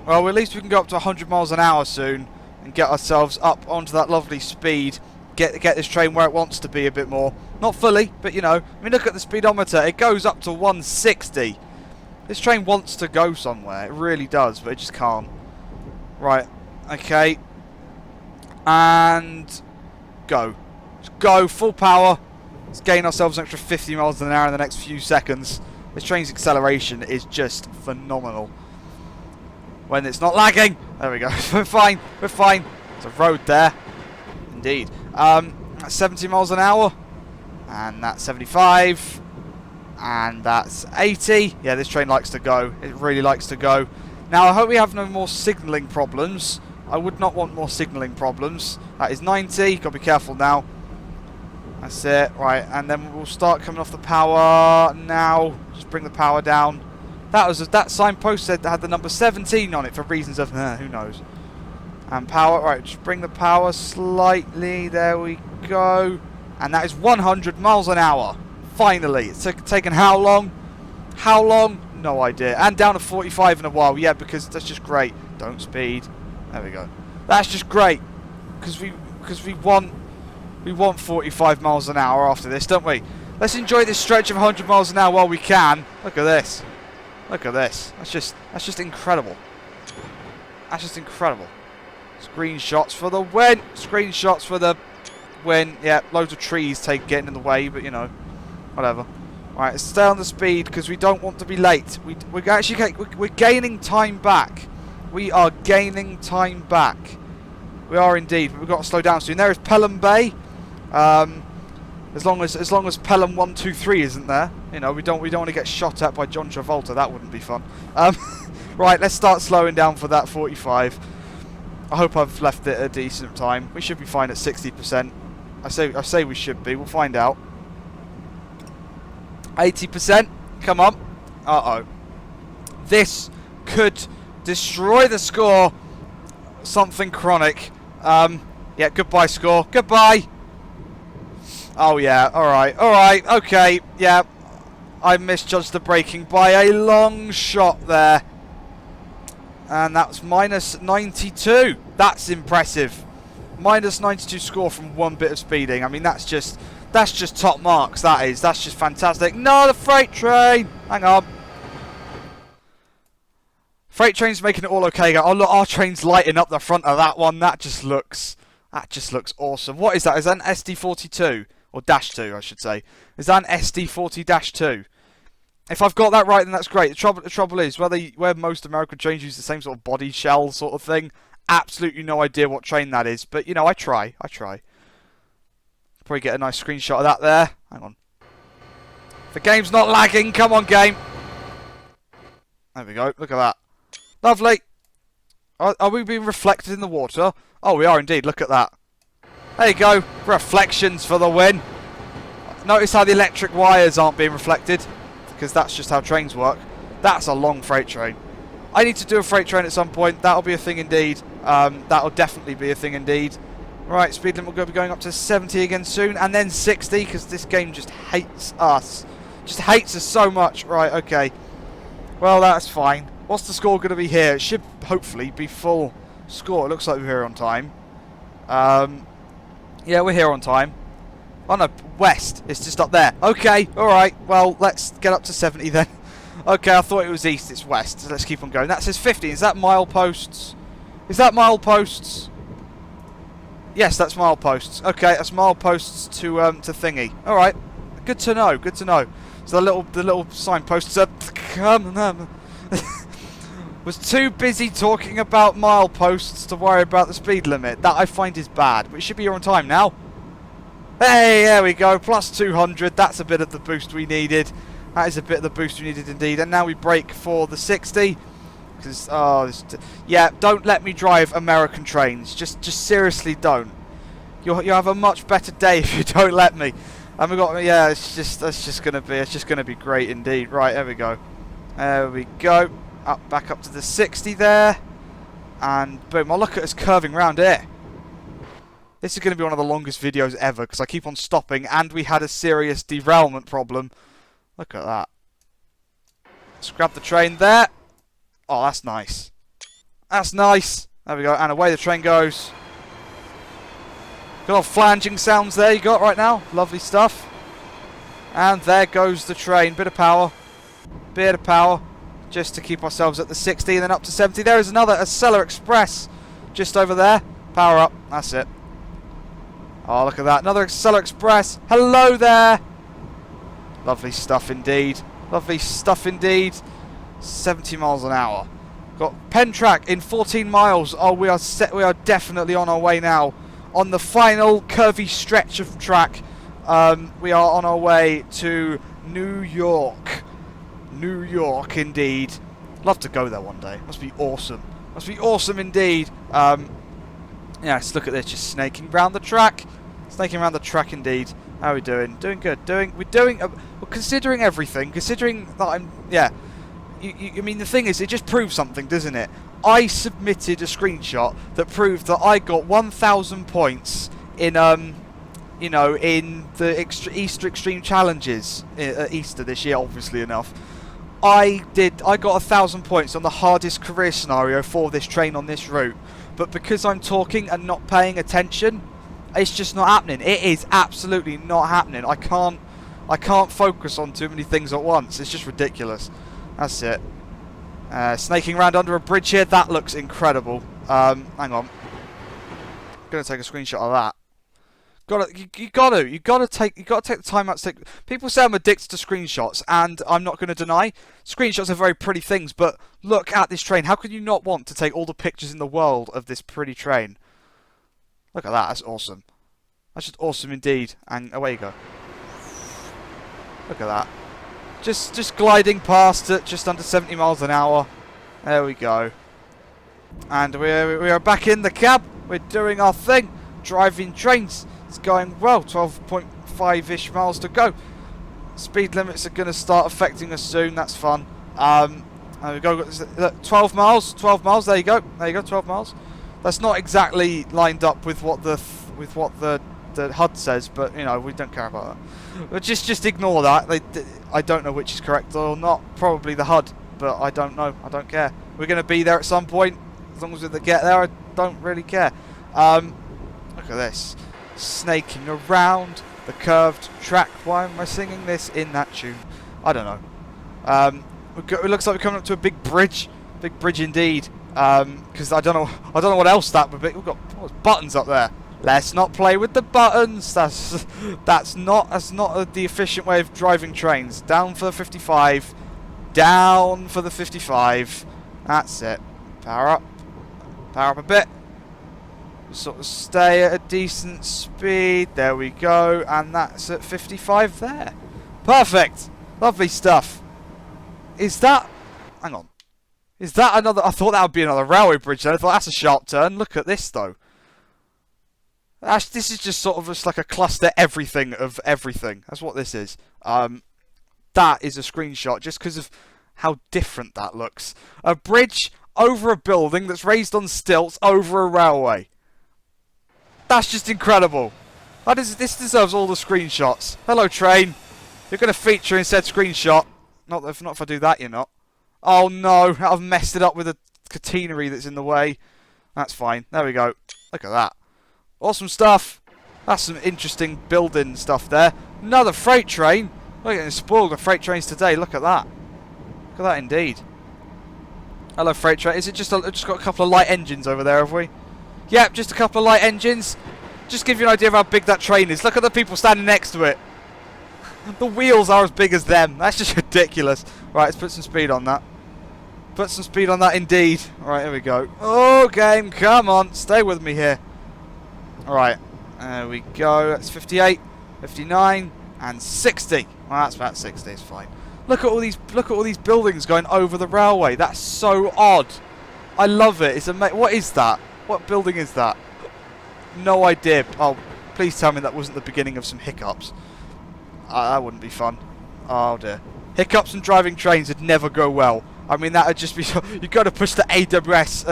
Well, at least we can go up to 100 miles an hour soon and get ourselves up onto that lovely speed. Get this train where it wants to be a bit more. Not fully, but you know. I mean, look at the speedometer. It goes up to 160. This train wants to go somewhere. It really does, but it just can't. Right. Okay. And go. Just go. Full power. Let's gain ourselves an extra 50 miles an hour in the next few seconds. This train's acceleration is just phenomenal. When it's not lagging. There we go. We're fine. We're fine. There's a road there. Indeed. That's 70 miles an hour. And that's 75. And that's 80. Yeah, this train likes to go. It really likes to go. Now, I hope we have no more signalling problems. I would not want more signalling problems. That is 90. Got to be careful now. That's it. Right, and then we'll start coming off the power now. Just bring the power down. That signpost said that had the number 17 on it for reasons of who knows. And power. Right, just bring the power slightly. There we go. And that is 100 miles an hour. Finally. It's taken how long? How long? No idea. And down to 45 in a while. Yeah, because that's just great. Don't speed. There we go. That's just great. Because we want 45 miles an hour after this, don't we? Let's enjoy this stretch of 100 miles an hour while we can. Look at this. Look at this. That's just incredible. That's just incredible. Screenshots for the win. Screenshots for the win. Yeah, loads of trees getting in the way, but you know, whatever. Right, let's stay on the speed because we don't want to be late. We're gaining time back. We are gaining time back. We are indeed, but we've got to slow down soon. There is Pelham Bay. As long as Pelham 123 isn't there, you know, we don't want to get shot at by John Travolta. That wouldn't be fun. Right, let's start slowing down for that 45. I hope I've left it a decent time. We should be fine at 60%. I say we should be. We'll find out. 80%. Come on. Uh-oh. This could destroy the score. Something chronic. Yeah, goodbye score. Goodbye. Oh yeah, alright, alright, okay, yeah. I misjudged the braking by a long shot there. And that's minus 92. That's impressive. Minus 92 score from one bit of speeding. I mean, that's just top marks, that is. That's just fantastic. No, the freight train! Hang on. Freight train's making it all okay. Oh look, our train's lighting up the front of that one. That just looks awesome. What is that? Is that an SD42? Or dash 2, I should say. Is that an SD40-2? If I've got that right, then that's great. The trouble is, where most American trains use the same sort of body shell sort of thing, absolutely no idea what train that is. But, you know, I try. Probably get a nice screenshot of that there. Hang on. The game's not lagging. Come on, game. There we go. Look at that. Lovely. Are we being reflected in the water? Oh, we are indeed. Look at that. There you go. Reflections for the win. Notice how the electric wires aren't being reflected, because that's just how trains work. That's a long freight train. I need to do a freight train at some point. That'll be a thing indeed. That'll definitely be a thing indeed. Right, speed limit will be going up to 70 again soon, and then 60, because this game just hates us. Just hates us so much. Right, okay. Well, that's fine. What's the score going to be here? It should hopefully be full score. It looks like we're here on time. Yeah, we're here on time. Oh no, west. It's just up there. Okay, alright. Well, let's get up to 70 then. Okay, I thought it was east, it's west. So let's keep on going. That says 50. Is that mileposts? Is that mileposts? Yes, that's mileposts. Okay, that's mileposts to thingy. All right, good to know. Good to know. So the little signposts are was too busy talking about mileposts to worry about the speed limit. That I find is bad. But it should be here on time now. Hey, there we go. Plus 200. That's a bit of the boost we needed. That is a bit of the boost we needed indeed. And now we brake for the 60. Because, yeah, don't let me drive American trains. Just seriously don't. You'll have a much better day if you don't let me. And we got, yeah, it's just gonna be great indeed. Right, there we go. There we go. Back up to the 60 there. And boom, oh, look at us curving round here. This is going to be one of the longest videos ever because I keep on stopping and we had a serious derailment problem. Look at that. Let's grab the train there. Oh, that's nice. That's nice. There we go. And away the train goes. Good old flanging sounds there you got right now. Lovely stuff. And there goes the train. Bit of power. Bit of power. Just to keep ourselves at the 60 and then up to 70. There is another Acela Express just over there. Power up. That's it. Oh, look at that. Another Acela Express. Hello there. Lovely stuff indeed. Lovely stuff indeed. 70 miles an hour. Got pen track in 14 miles. Oh, we are definitely on our way now. On the final curvy stretch of track. We are on our way to New York. New York indeed. Love to go there one day. Must be awesome. Must be awesome indeed. Yes, look at this, just snaking around the track. Snaking around the track indeed. How are we doing? Doing good. We're considering everything. Considering that I'm, yeah. I mean, the thing is, it just proves something, doesn't it? I submitted a screenshot that proved that I got 1,000 points in, you know, in the Easter Extreme Challenges at Easter this year, obviously enough. I got 1,000 points on the hardest career scenario for this train on this route. But because I'm talking and not paying attention, it's just not happening. It is absolutely not happening. I can't focus on too many things at once. It's just ridiculous. That's it. Snaking around under a bridge here. That looks incredible. Hang on. I'm gonna take a screenshot of that. You gotta take the time out to take. People say I'm addicted to screenshots, and I'm not gonna deny screenshots are very pretty things. But look at this train. How could you not want to take all the pictures in the world of this pretty train? Look at that. That's awesome. That's just awesome indeed. And away you go. Look at that. Just gliding past at just under 70 miles an hour. There we go. And we are back in the cab. We're doing our thing. Driving trains. It's going well. 12.5-ish miles to go. Speed limits are going to start affecting us soon. That's fun. There we go. 12 miles. 12 miles. There you go. There you go. 12 miles. That's not exactly lined up with what the HUD says, but you know we don't care about that. But just ignore that. I don't know which is correct or not. Probably the HUD, but I don't know. I don't care. We're going to be there at some point. As long as we get there, I don't really care. Look at this. Snaking around the curved track. Why am I singing this in that tune? I don't know. It looks like we're coming up to a big bridge. Big bridge indeed. Because I don't know what else that would be. We've got buttons up there. Let's not play with the buttons. That's not the efficient way of driving trains. Down for the 55. Down for the 55. That's it. Power up. Power up a bit. Sort of stay at a decent speed. There we go. And that's at 55 there. Perfect. Lovely stuff. Is that... Hang on. Is that another... I thought that would be another railway bridge then. I thought that's a sharp turn. Look at this though. This is just sort of just like a cluster everything of everything. That's what this is. That is a screenshot just because of how different that looks. A bridge over a building that's raised on stilts over a railway. That's just incredible. This deserves all the screenshots. Hello, train. You're going to feature in said screenshot. Not if I do that, you're not. Oh no, I've messed it up with the catenary that's in the way. That's fine. There we go. Look at that. Awesome stuff. That's some interesting building stuff there. Another freight train. We're getting spoiled with freight trains today. Look at that. Look at that, indeed. Hello, freight train. Is it just got a couple of light engines over there, have we? Yep, just a couple of light engines. Just give you an idea of how big that train is. Look at the people standing next to it. The wheels are as big as them. That's just ridiculous. Right, let's put some speed on that. Put some speed on that, indeed. Right, here we go. Oh, game, come on. Stay with me here. Alright, there we go. That's 58, 59, and 60. Well, that's about 60. It's fine. Look at all these buildings going over the railway. That's so odd. I love it. It's what is that? What building is that? No idea. Oh, please tell me that wasn't the beginning of some hiccups. That wouldn't be fun. Oh dear. Hiccups and driving trains would never go well. I mean, that would just be you've got to push the AWS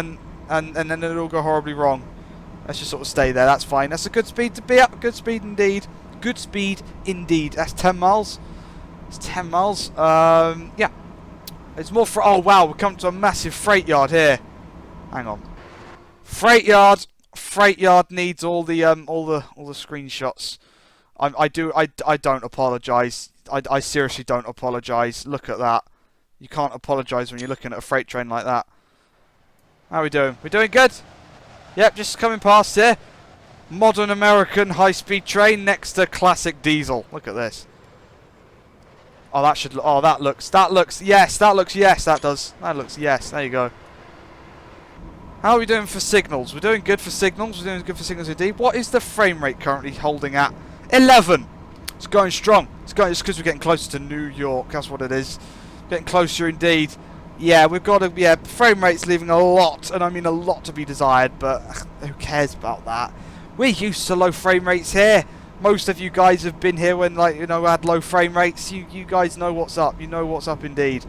and then it'll go horribly wrong. Let's just sort of stay there. That's fine. That's a good speed to be up. Good speed indeed. Good speed indeed. That's 10 miles. It's 10 miles. Yeah. It's more for. Oh wow, we've come to a massive freight yard here. Hang on. Freight yard. Freight yard needs all the screenshots. I don't apologise. I seriously don't apologise. Look at that. You can't apologise when you're looking at a freight train like that. How are we doing? We're doing good? Yep, just coming past here. Modern American high-speed train next to classic diesel. Look at this. Oh, that should. Oh, that looks. Yes, that looks. Yes, that does. That looks. Yes. There you go. How are we doing for signals? We're doing good for signals. We're doing good for signals indeed. What is the frame rate currently holding at? 11. It's going strong. It's going. It's because we're getting closer to New York. That's what it is. Getting closer indeed. Yeah, we've got to. Yeah, frame rate's leaving a lot, and I mean a lot to be desired. But who cares about that? We're used to low frame rates here. Most of you guys have been here when, like, you know, we had low frame rates. You guys know what's up. You know what's up indeed.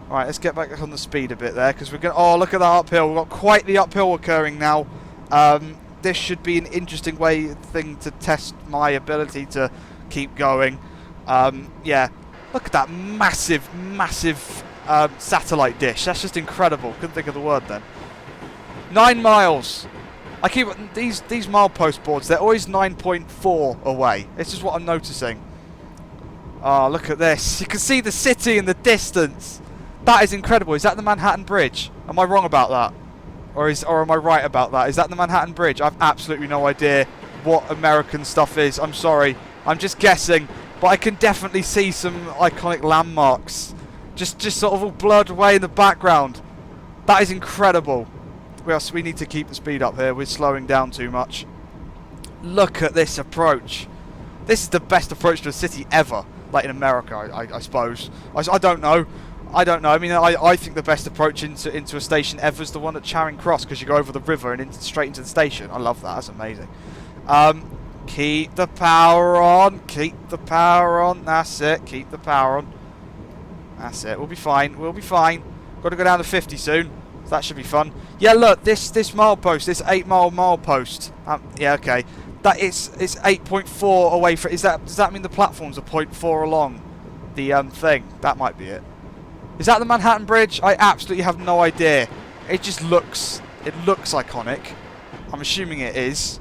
All right, let's get back on the speed a bit there because we're going. Oh, look at that uphill. We've got quite the uphill occurring now. This should be an interesting thing to test my ability to keep going. Yeah, look at that massive satellite dish. That's just incredible. Couldn't think of the word then. 9 miles. I keep these milepost boards. They're always 9.4 away. It's just what I'm noticing. Oh, look at this. You can see the city in the distance. That is incredible. Is that the Manhattan Bridge? Am I wrong about that? Or am I right about that? Is that the Manhattan Bridge? I've absolutely no idea what American stuff is. I'm sorry. I'm just guessing. But I can definitely see some iconic landmarks. Just sort of all blurred away in the background. That is incredible. We need to keep the speed up here. We're slowing down too much. Look at this approach. This is the best approach to a city ever. Like in America, I suppose. I don't know. I don't know. I mean, I think the best approach into a station ever is the one at Charing Cross because you go over the river and straight into the station. I love that. That's amazing. Keep the power on. Keep the power on. That's it. Keep the power on. That's it. We'll be fine. We'll be fine. Got to go down to 50 soon. So that should be fun. Yeah, look. This milepost. This 8-mile milepost. Yeah, okay. That it's 8.4 away from. Does that mean the platforms are 0.4 along the thing? That might be it. Is that the Manhattan Bridge? I absolutely have no idea. It just looks. It looks iconic. I'm assuming it is.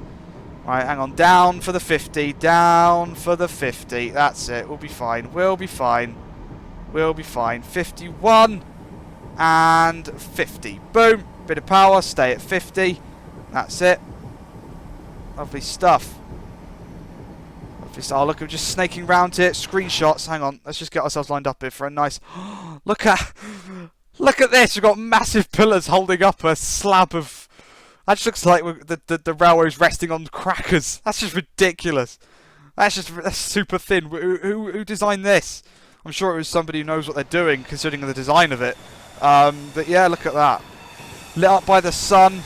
Right, hang on. Down for the 50. Down for the 50. That's it. We'll be fine. We'll be fine. We'll be fine. 51 and 50. Boom. Bit of power. Stay at 50. That's it. Lovely stuff. Oh, look, we're just snaking round here. Screenshots. Hang on. Let's just get ourselves lined up here for a nice. Look at this. We've got massive pillars holding up a slab of. That just looks like the railway's resting on crackers. That's just ridiculous. That's super thin. Who designed this? I'm sure it was somebody who knows what they're doing, considering the design of it. But yeah, look at that. Lit up by the sun.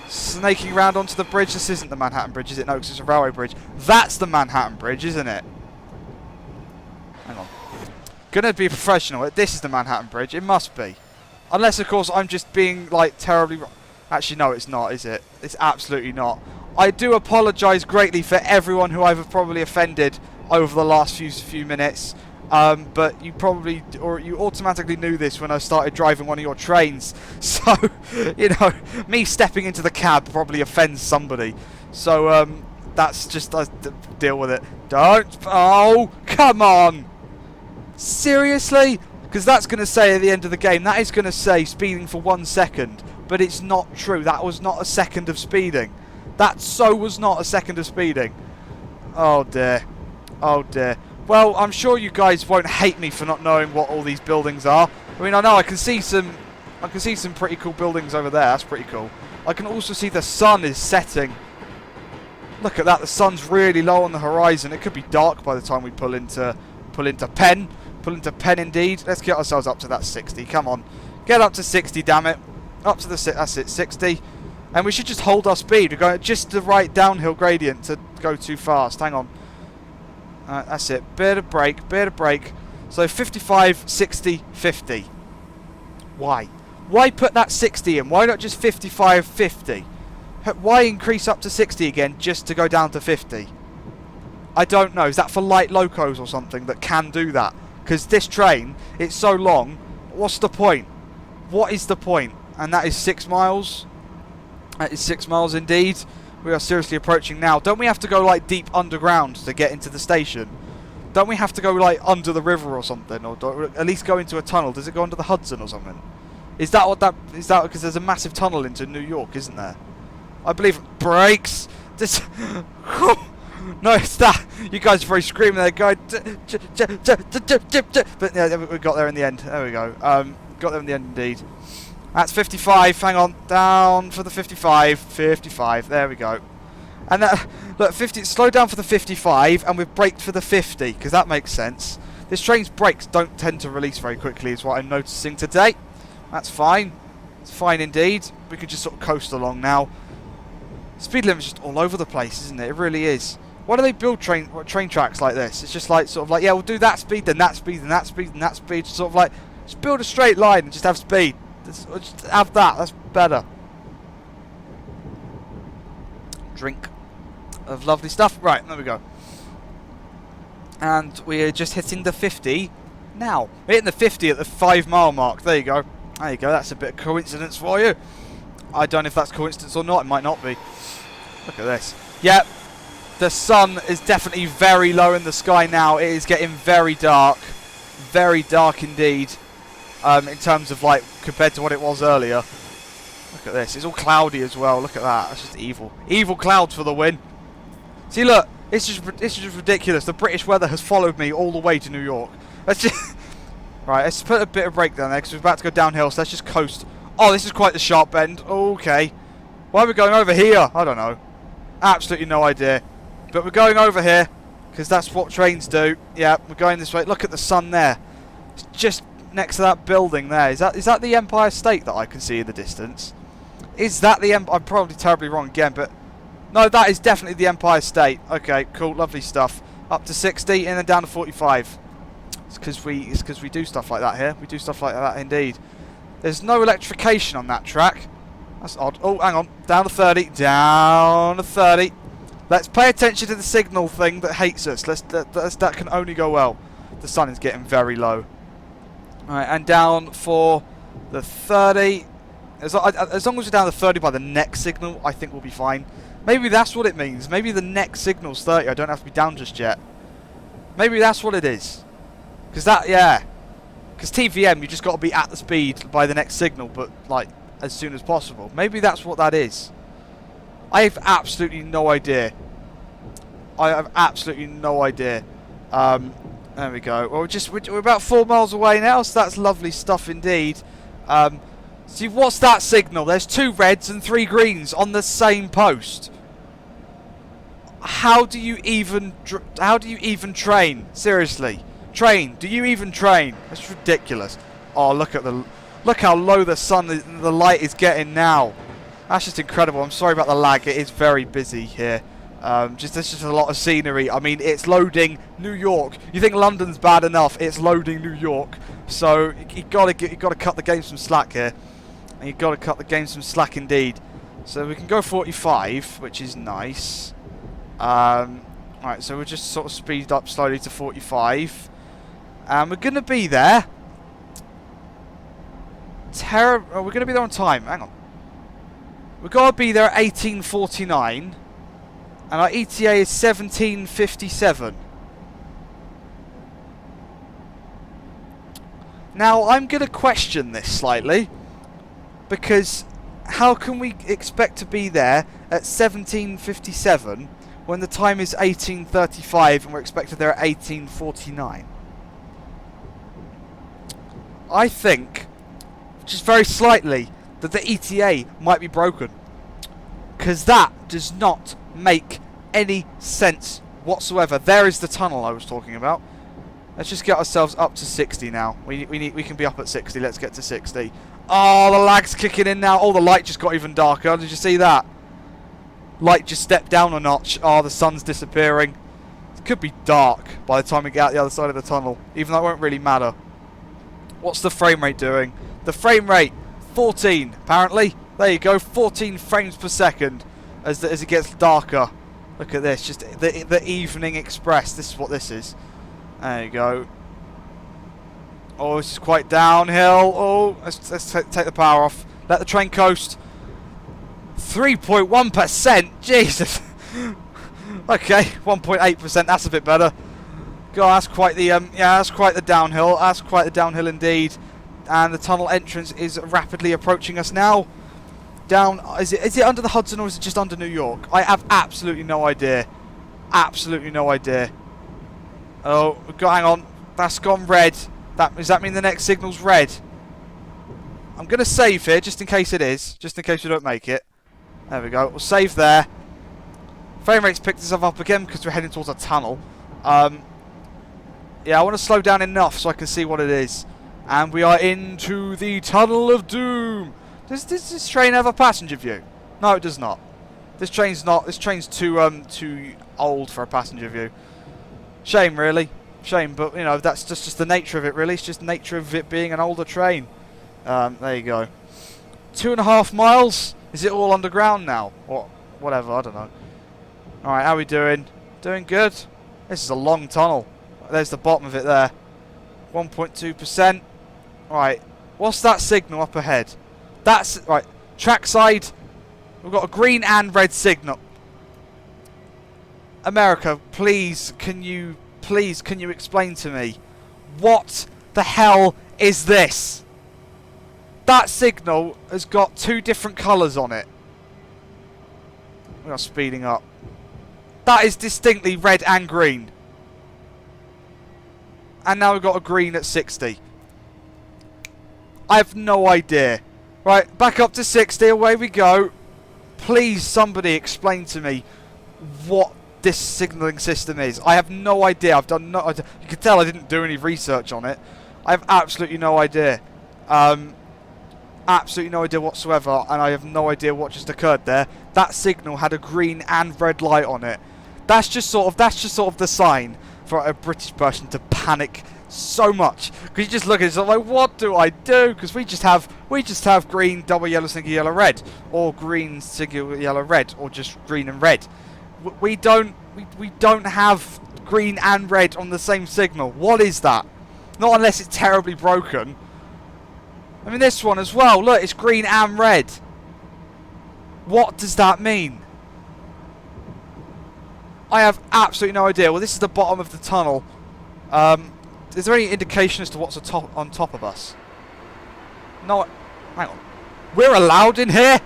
Snaking around onto the bridge. This isn't the Manhattan Bridge, is it? No, because it's a railway bridge. That's the Manhattan Bridge, isn't it? Hang on. Gonna be professional. This is the Manhattan Bridge. It must be. Unless, of course, I'm just being, like, terribly wrong. Actually, no, it's not, is it? It's absolutely not. I do apologise greatly for everyone who I've probably offended over the last few minutes. But you probably, or you automatically knew this when I started driving one of your trains. So, you know, me stepping into the cab probably offends somebody. So, that's just, deal with it. Don't, oh, come on. Seriously? Because that's going to say at the end of the game, that is going to say speeding for 1 second. But it's not true. That was not a second of speeding. That was not a second of speeding. Oh dear. Oh dear. Well, I'm sure you guys won't hate me for not knowing what all these buildings are. I mean, I know I can see some pretty cool buildings over there. That's pretty cool. I can also see the sun is setting. Look at that. The sun's really low on the horizon. It could be dark by the time we pull into Penn. Pull into Penn indeed. Let's get ourselves up to that 60. Come on. Get up to 60, damn it. Up to the that's it, 60. And we should just hold our speed. We're going just the right downhill gradient to go too fast. Hang on. That's it. Bit of brake. So 55, 60, 50. Why? Why put that 60 in? Why not just 55, 50? Why increase up to 60 again just to go down to 50? I don't know. Is that for light locos or something that can do that? Because this train, it's so long. What's the point? What is the point? And that is 6 miles. That is 6 miles indeed. We are seriously approaching now. Don't we have to go like deep underground to get into the station? Don't we have to go like under the river or something? Or at least go into a tunnel? Does it go under the Hudson or something? Is that what that is? That because there's a massive tunnel into New York, isn't there? I believe it. Brakes. This. No, it's that. You guys are very screaming there, guy. But yeah, we got there in the end. There we go. Got there in the end indeed. That's 55. Hang on. Down for the 55. 55. There we go. And look, 50. Slow down for the 55, and we've braked for the 50 because that makes sense. This train's brakes don't tend to release very quickly, is what I'm noticing today. That's fine. It's fine indeed. We can just sort of coast along now. Speed limit's just all over the place, isn't it? It really is. Why do they build train tracks like this? It's just like sort of like, yeah, we'll do that speed, then that speed, then that speed, then that speed. Sort of like, just build a straight line and just have speed. Just have that. That's better. Drink of lovely stuff. Right, there we go. And we're just hitting the 50 now. We're hitting the 50 at the 5 mile mark. There you go. There you go. That's a bit of coincidence for you. I don't know if that's coincidence or not. It might not be. Look at this. Yep. The sun is definitely very low in the sky now. It is getting very dark. Very dark indeed. In terms of like compared to what it was earlier. Look at this. It's all cloudy as well. Look at that. That's just evil. Evil clouds for the win. See, look. It's just ridiculous. The British weather has followed me all the way to New York. Let's just right. Let's put a bit of brake down there because we're about to go downhill. So let's just coast. Oh, this is quite the sharp bend. Okay. Why are we going over here? I don't know. Absolutely no idea. But we're going over here because that's what trains do. Yeah, we're going this way. Look at the sun there. It's just next to that building there. Is that the Empire State that I can see in the distance? Is that the I'm probably terribly wrong again, but no, that is definitely the Empire State. Okay, cool, lovely stuff. Up to 60 and then down to 45. It's because we do stuff like that here. We do stuff like that indeed. There's no electrification on that track. That's odd. Oh, hang on. Down to 30. Down to 30. Let's pay attention to the signal thing that hates us. That can only go well. The sun is getting very low. Alright, and down for the 30. As long as we're down to 30 by the NEC signal, I think we'll be fine. Maybe that's what it means. Maybe the NEC signal's 30. I don't have to be down just yet. Maybe that's what it is. Because Because TVM, you just got to be at the speed by the next signal, but like as soon as possible. Maybe that's what that is. I have absolutely no idea. I have absolutely no idea. There we go. Well, we're about 4 miles away now, so that's lovely stuff indeed. See, what's that signal? There's 2 reds and 3 greens on the same post. How do you even train? Seriously, train? Do you even train? That's ridiculous. Oh, look how low the light is getting now. That's just incredible. I'm sorry about the lag. It is very busy here. There's just a lot of scenery. I mean, it's loading New York. You think London's bad enough? It's loading New York. So you got to cut the game some slack here. And you've got to cut the game some slack indeed. So we can go 45, which is nice. Right, so we'll just sort of speed up slowly to 45. And we're going to be there. We're going to be there on time. Hang on. We've got to be there at 18:49. And our ETA is 17:57. Now, I'm going to question this slightly, because how can we expect to be there at 17:57 when the time is 18:35 and we're expected there at 18:49? I think, just very slightly, that the ETA might be broken, because that does not make any sense whatsoever. There is the tunnel I was talking about. Let's just get ourselves up to 60 now. We can be up at 60. Let's get to 60. Oh, the lag's kicking in now. Oh, the light just got even darker. Did you see that? Light just stepped down a notch. Oh, the sun's disappearing. It could be dark by the time we get out the other side of the tunnel, even though it won't really matter. What's the frame rate doing? The frame rate, 14, apparently. There you go, 14 frames per second as it gets darker. Look at this, just the evening express. This is what this is. There you go. Oh, this is quite downhill. Oh, let's take the power off. Let the train coast. 3.1%. Jesus. Okay, 1.8%. That's a bit better. God, that's quite the that's quite the downhill. That's quite the downhill indeed. And the tunnel entrance is rapidly approaching us now. Down. Is it under the Hudson or is it just under New York? I have absolutely no idea. Absolutely no idea. Oh, hang on. That's gone red. Does that mean the next signal's red? I'm going to save here, just in case it is. Just in case we don't make it. There we go. We'll save there. Frame rate's picked itself up again because we're heading towards a tunnel. Yeah, I want to slow down enough so I can see what it is. And we are into the Tunnel of Doom. Does this train have a passenger view? No, it does not. This train's not. This train's too old for a passenger view. Shame, really. Shame, but you know that's just the nature of it. Really, it's just the nature of it being an older train. There you go. 2.5 miles. Is it all underground now, or whatever? I don't know. All right, how are we doing? Doing good. This is a long tunnel. There's the bottom of it there. 1.2%. All right. What's that signal up ahead? That's right. Trackside. We've got a green and red signal. America, please, can you explain to me what the hell is this? That signal has got 2 different colours on it. We are speeding up. That is distinctly red and green. And now we've got a green at 60. I have no idea. Right, back up to 60, away we go. Please, somebody explain to me what this signalling system is. I have no idea. I've done no. You can tell I didn't do any research on it. I have absolutely no idea. Absolutely no idea whatsoever, and I have no idea what just occurred there. That signal had a green and red light on it. That's just sort of the sign for a British person to panic so much, because you just look at it, it's like, what do I do? Because we just have green, double yellow, single yellow, red, or green, single yellow, red, or just green and red. We don't have green and red on the same signal. What is that? Not unless it's terribly broken. I mean, this one as well. Look, it's green and red. What does that mean? I have absolutely no idea. Well, this is the bottom of the tunnel. Is there any indication as to what's on top of us? No. Hang on. We're allowed in here?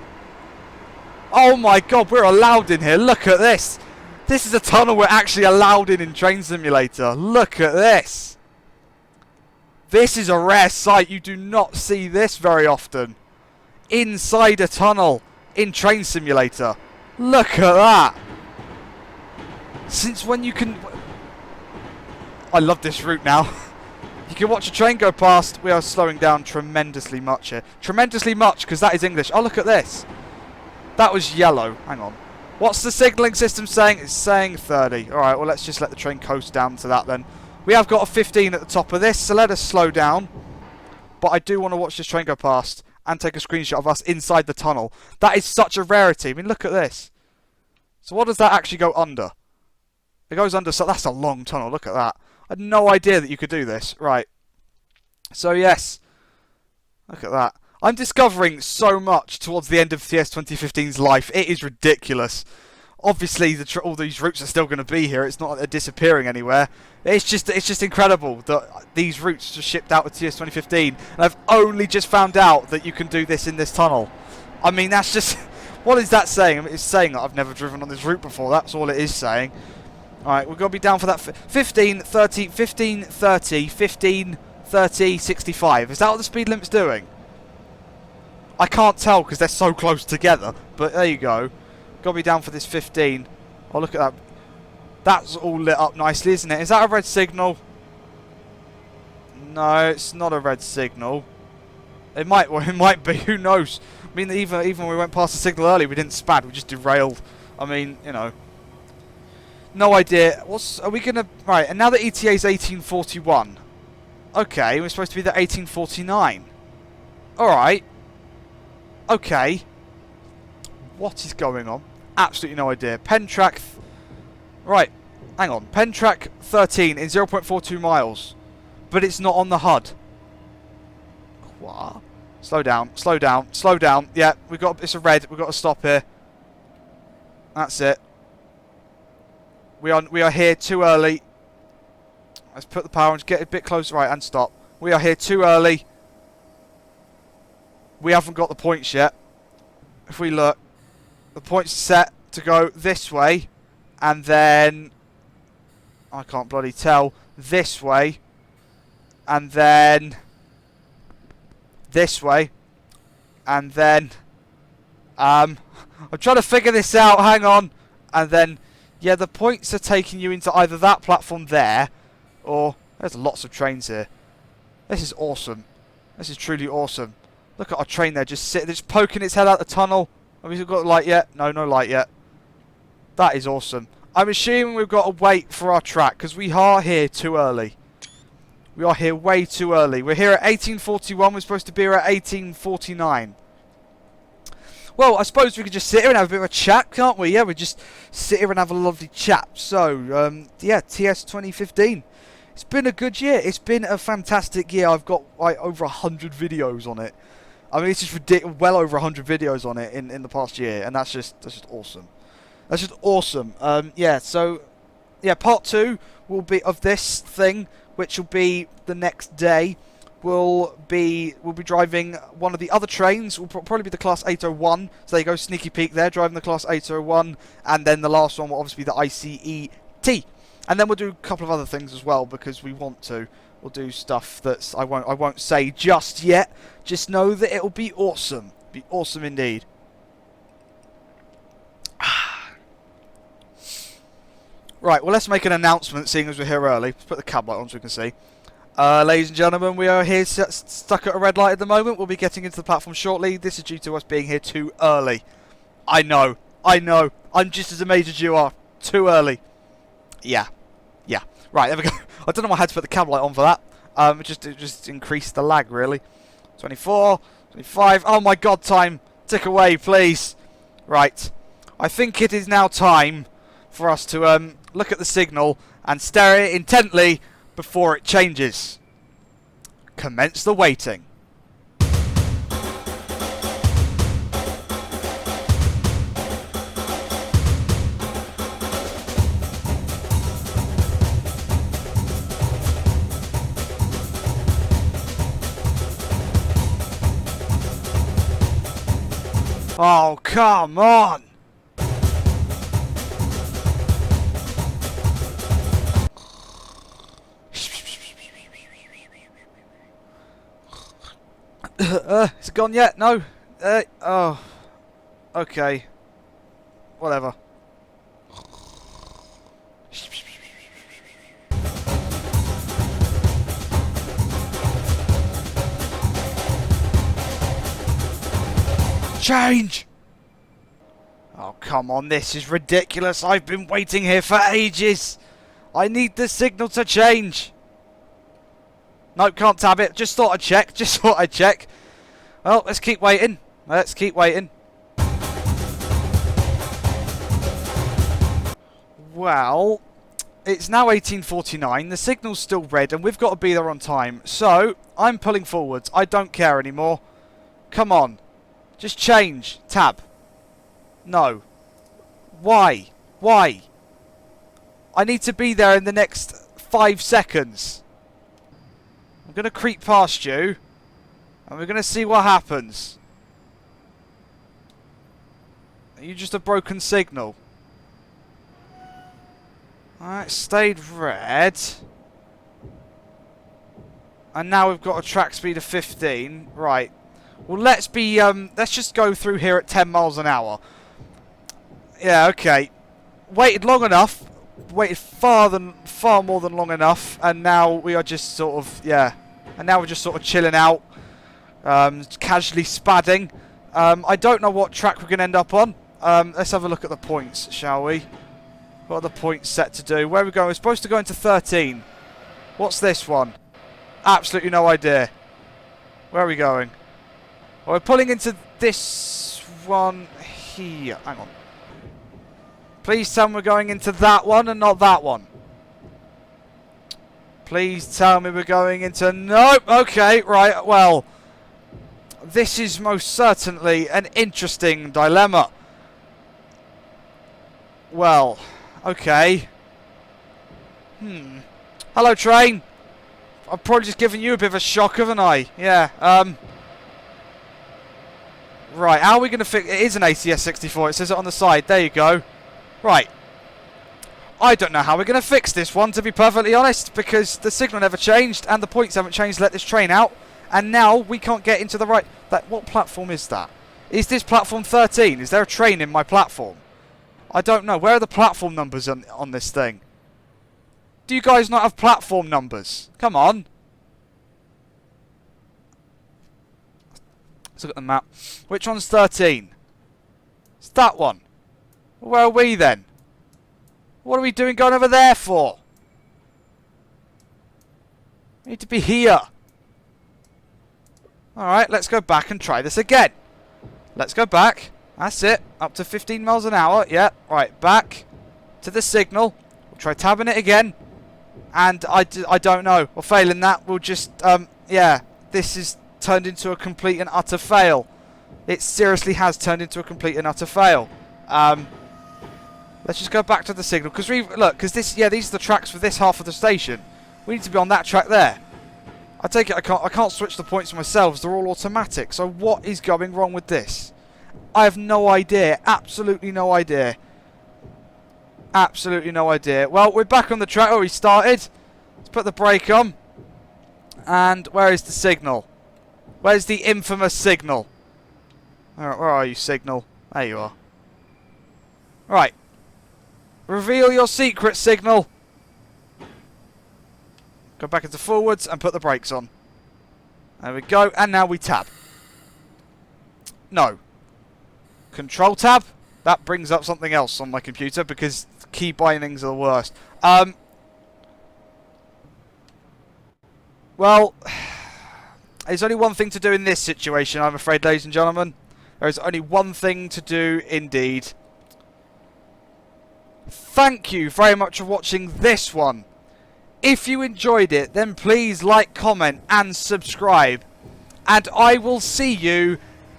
Oh my god, we're allowed in here. Look at this. This is a tunnel we're actually allowed in Train Simulator. Look at this. This is a rare sight. You do not see this very often. Inside a tunnel in Train Simulator. Look at that. Since when you can... I love this route now. You can watch a train go past. We are slowing down tremendously much here. Tremendously much, because that is English. Oh, look at this. That was yellow. Hang on. What's the signalling system saying? It's saying 30. Alright, well, let's just let the train coast down to that then. We have got a 15 at the top of this, so let us slow down. But I do want to watch this train go past and take a screenshot of us inside the tunnel. That is such a rarity. I mean, look at this. So what does that actually go under? It goes under, so that's a long tunnel. Look at that. I had no idea that you could do this. Right. So, yes. Look at that. I'm discovering so much towards the end of TS2015's life. It is ridiculous. Obviously, all these routes are still going to be here. It's not like they're disappearing anywhere. It's just incredible that these routes are shipped out with TS2015, and I've only just found out that you can do this in this tunnel. I mean, that's just... What is that saying? I mean, it's saying that I've never driven on this route before. That's all it is saying. Alright, we've got to be down for that 15, 30, 15, 30, 15, 30, 65. Is that what the speed limit's doing? I can't tell because they're so close together. But there you go. Got to be down for this 15. Oh, look at that. That's all lit up nicely, isn't it? Is that a red signal? No, it's not a red signal. It might, well, it might be. Who knows? I mean, even when we went past the signal early, we didn't spad. We just derailed. I mean, you know. No idea. Are we going to... Right, and now the ETA is 1841. Okay, we're supposed to be there 1849. Alright. Okay. What is going on? Absolutely no idea. Pen track... Right, hang on. Pen track 13 in 0.42 miles. But it's not on the HUD. What? Slow down, slow down, slow down. Yeah, it's a red. We've got to stop here. That's it. We are here too early. Let's put the power on, get a bit closer. Right, and stop. We are here too early. We haven't got the points yet. If we look, the points are set to go this way, and then I can't bloody tell, this way, and then this way, and then I'm trying to figure this out. Hang on, and then yeah, the points are taking you into either that platform there, or there's lots of trains here. This is awesome. This is truly awesome. Look at our train there, just poking its head out the tunnel. Have we got light yet? No, no light yet. That is awesome. I'm assuming we've got to wait for our track, because we are here too early. We are here way too early. We're here at 1841. We're supposed to be here at 1849. Well, I suppose we could just sit here and have a bit of a chat, can't we? Yeah, we just sit here and have a lovely chat. So, yeah, TS 2015. It's been a good year. It's been a fantastic year. I've got like over 100 videos on it. I mean, it's just ridiculous. Well over 100 videos on it in the past year, and that's just awesome. That's just awesome. Yeah. So, yeah, part 2 will be of this thing, which will be the next day. We'll be driving one of the other trains. Will probably be the Class 801. So there you go, sneaky peek there, driving the Class 801, and then the last one will obviously be the ICET. And then we'll do a couple of other things as well, because we want to. We'll do stuff that's I won't say just yet. Just know that it'll be awesome. Be awesome indeed. Right, well, let's make an announcement, seeing as we're here early. Let's put the cab light on so we can see. Ladies and gentlemen, we are here stuck at a red light at the moment. We'll be getting into the platform shortly. This is due to us being here too early. I know. I'm just as amazed as you are. Too early. Yeah. Right, there we go. I don't know why I had to put the cab light on for that. It just increased the lag, really. 24, 25. Oh my god, time. Tick away, please. Right. I think it is now time for us to look at the signal and stare at it intently before it changes. Commence the waiting. Oh, come on! Is it gone yet? No? Oh. Okay. Whatever. Change! Oh, come on, this is ridiculous. I've been waiting here for ages. I need the signal to change. Nope, can't tab it. Just thought I'd check. Well, let's keep waiting. Well, it's now 1849. The signal's still red, and we've got to be there on time. So, I'm pulling forwards. I don't care anymore. Come on. Just change. Tab. No. Why? Why? I need to be there in the next 5 seconds. I'm going to creep past you. And we're going to see what happens. Are you just a broken signal? Alright, stayed red. And now we've got a track speed of 15. Right. Well, let's just go through here at 10 miles an hour. Yeah, okay. Waited long enough. Waited far more than long enough. And now we are just sort of, yeah. And now we're just sort of chilling out. Casually spadding. I don't know what track we're going to end up on. Let's have a look at the points, shall we? What are the points set to do? Where are we going? We're supposed to go into 13. What's this one? Absolutely no idea. Where are we going? Well, we're pulling into this one here. Hang on. Please tell me we're going into that one and not that one. Please tell me we're going into... Nope. Okay, right. Well, this is most certainly an interesting dilemma. Well, okay. Hello, train. I've probably just given you a bit of a shock, haven't I? Yeah, right, how are we going to fix... It is an ATS64. It says it on the side. There you go. Right. I don't know how we're going to fix this one, to be perfectly honest, because the signal never changed and the points haven't changed to let this train out. And now we can't get into the right... What platform is that? Is this platform 13? Is there a train in my platform? I don't know. Where are the platform numbers on this thing? Do you guys not have platform numbers? Come on. Let's look at the map. Which one's 13? It's that one. Where are we then? What are we doing going over there for? We need to be here. Alright, let's go back and try this again. Let's go back. That's it. Up to 15 miles an hour. Yeah. Right, back to the signal. We'll try tabbing it again. And I don't know. Well, failing that, we'll just... yeah, this is turned into a complete and utter fail. It seriously has turned into a complete and utter fail. Let's just go back to the signal. Because because this... Yeah, these are the tracks for this half of the station. We need to be on that track there. I take it I can't switch the points myself. They're all automatic. So what is going wrong with this? I have no idea. Absolutely no idea. Absolutely no idea. Well, we're back on the track where we started. Let's put the brake on. And where is the signal? Where's the infamous signal? Alright, where are you, signal? There you are. Right. Reveal your secret, signal. Go back into forwards and put the brakes on. There we go. And now we tab. No. Control tab. That brings up something else on my computer because key bindings are the worst. Well, there's only one thing to do in this situation, I'm afraid, ladies and gentlemen. There is only one thing to do indeed. Thank you very much for watching this one. If you enjoyed it, then please like, comment and subscribe. And I will see you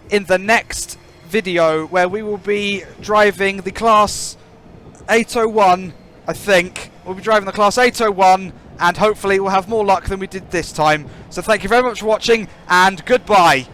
in the next video where we will be driving the Class 801, I think. We'll be driving the Class 801 and hopefully we'll have more luck than we did this time. So thank you very much for watching and goodbye.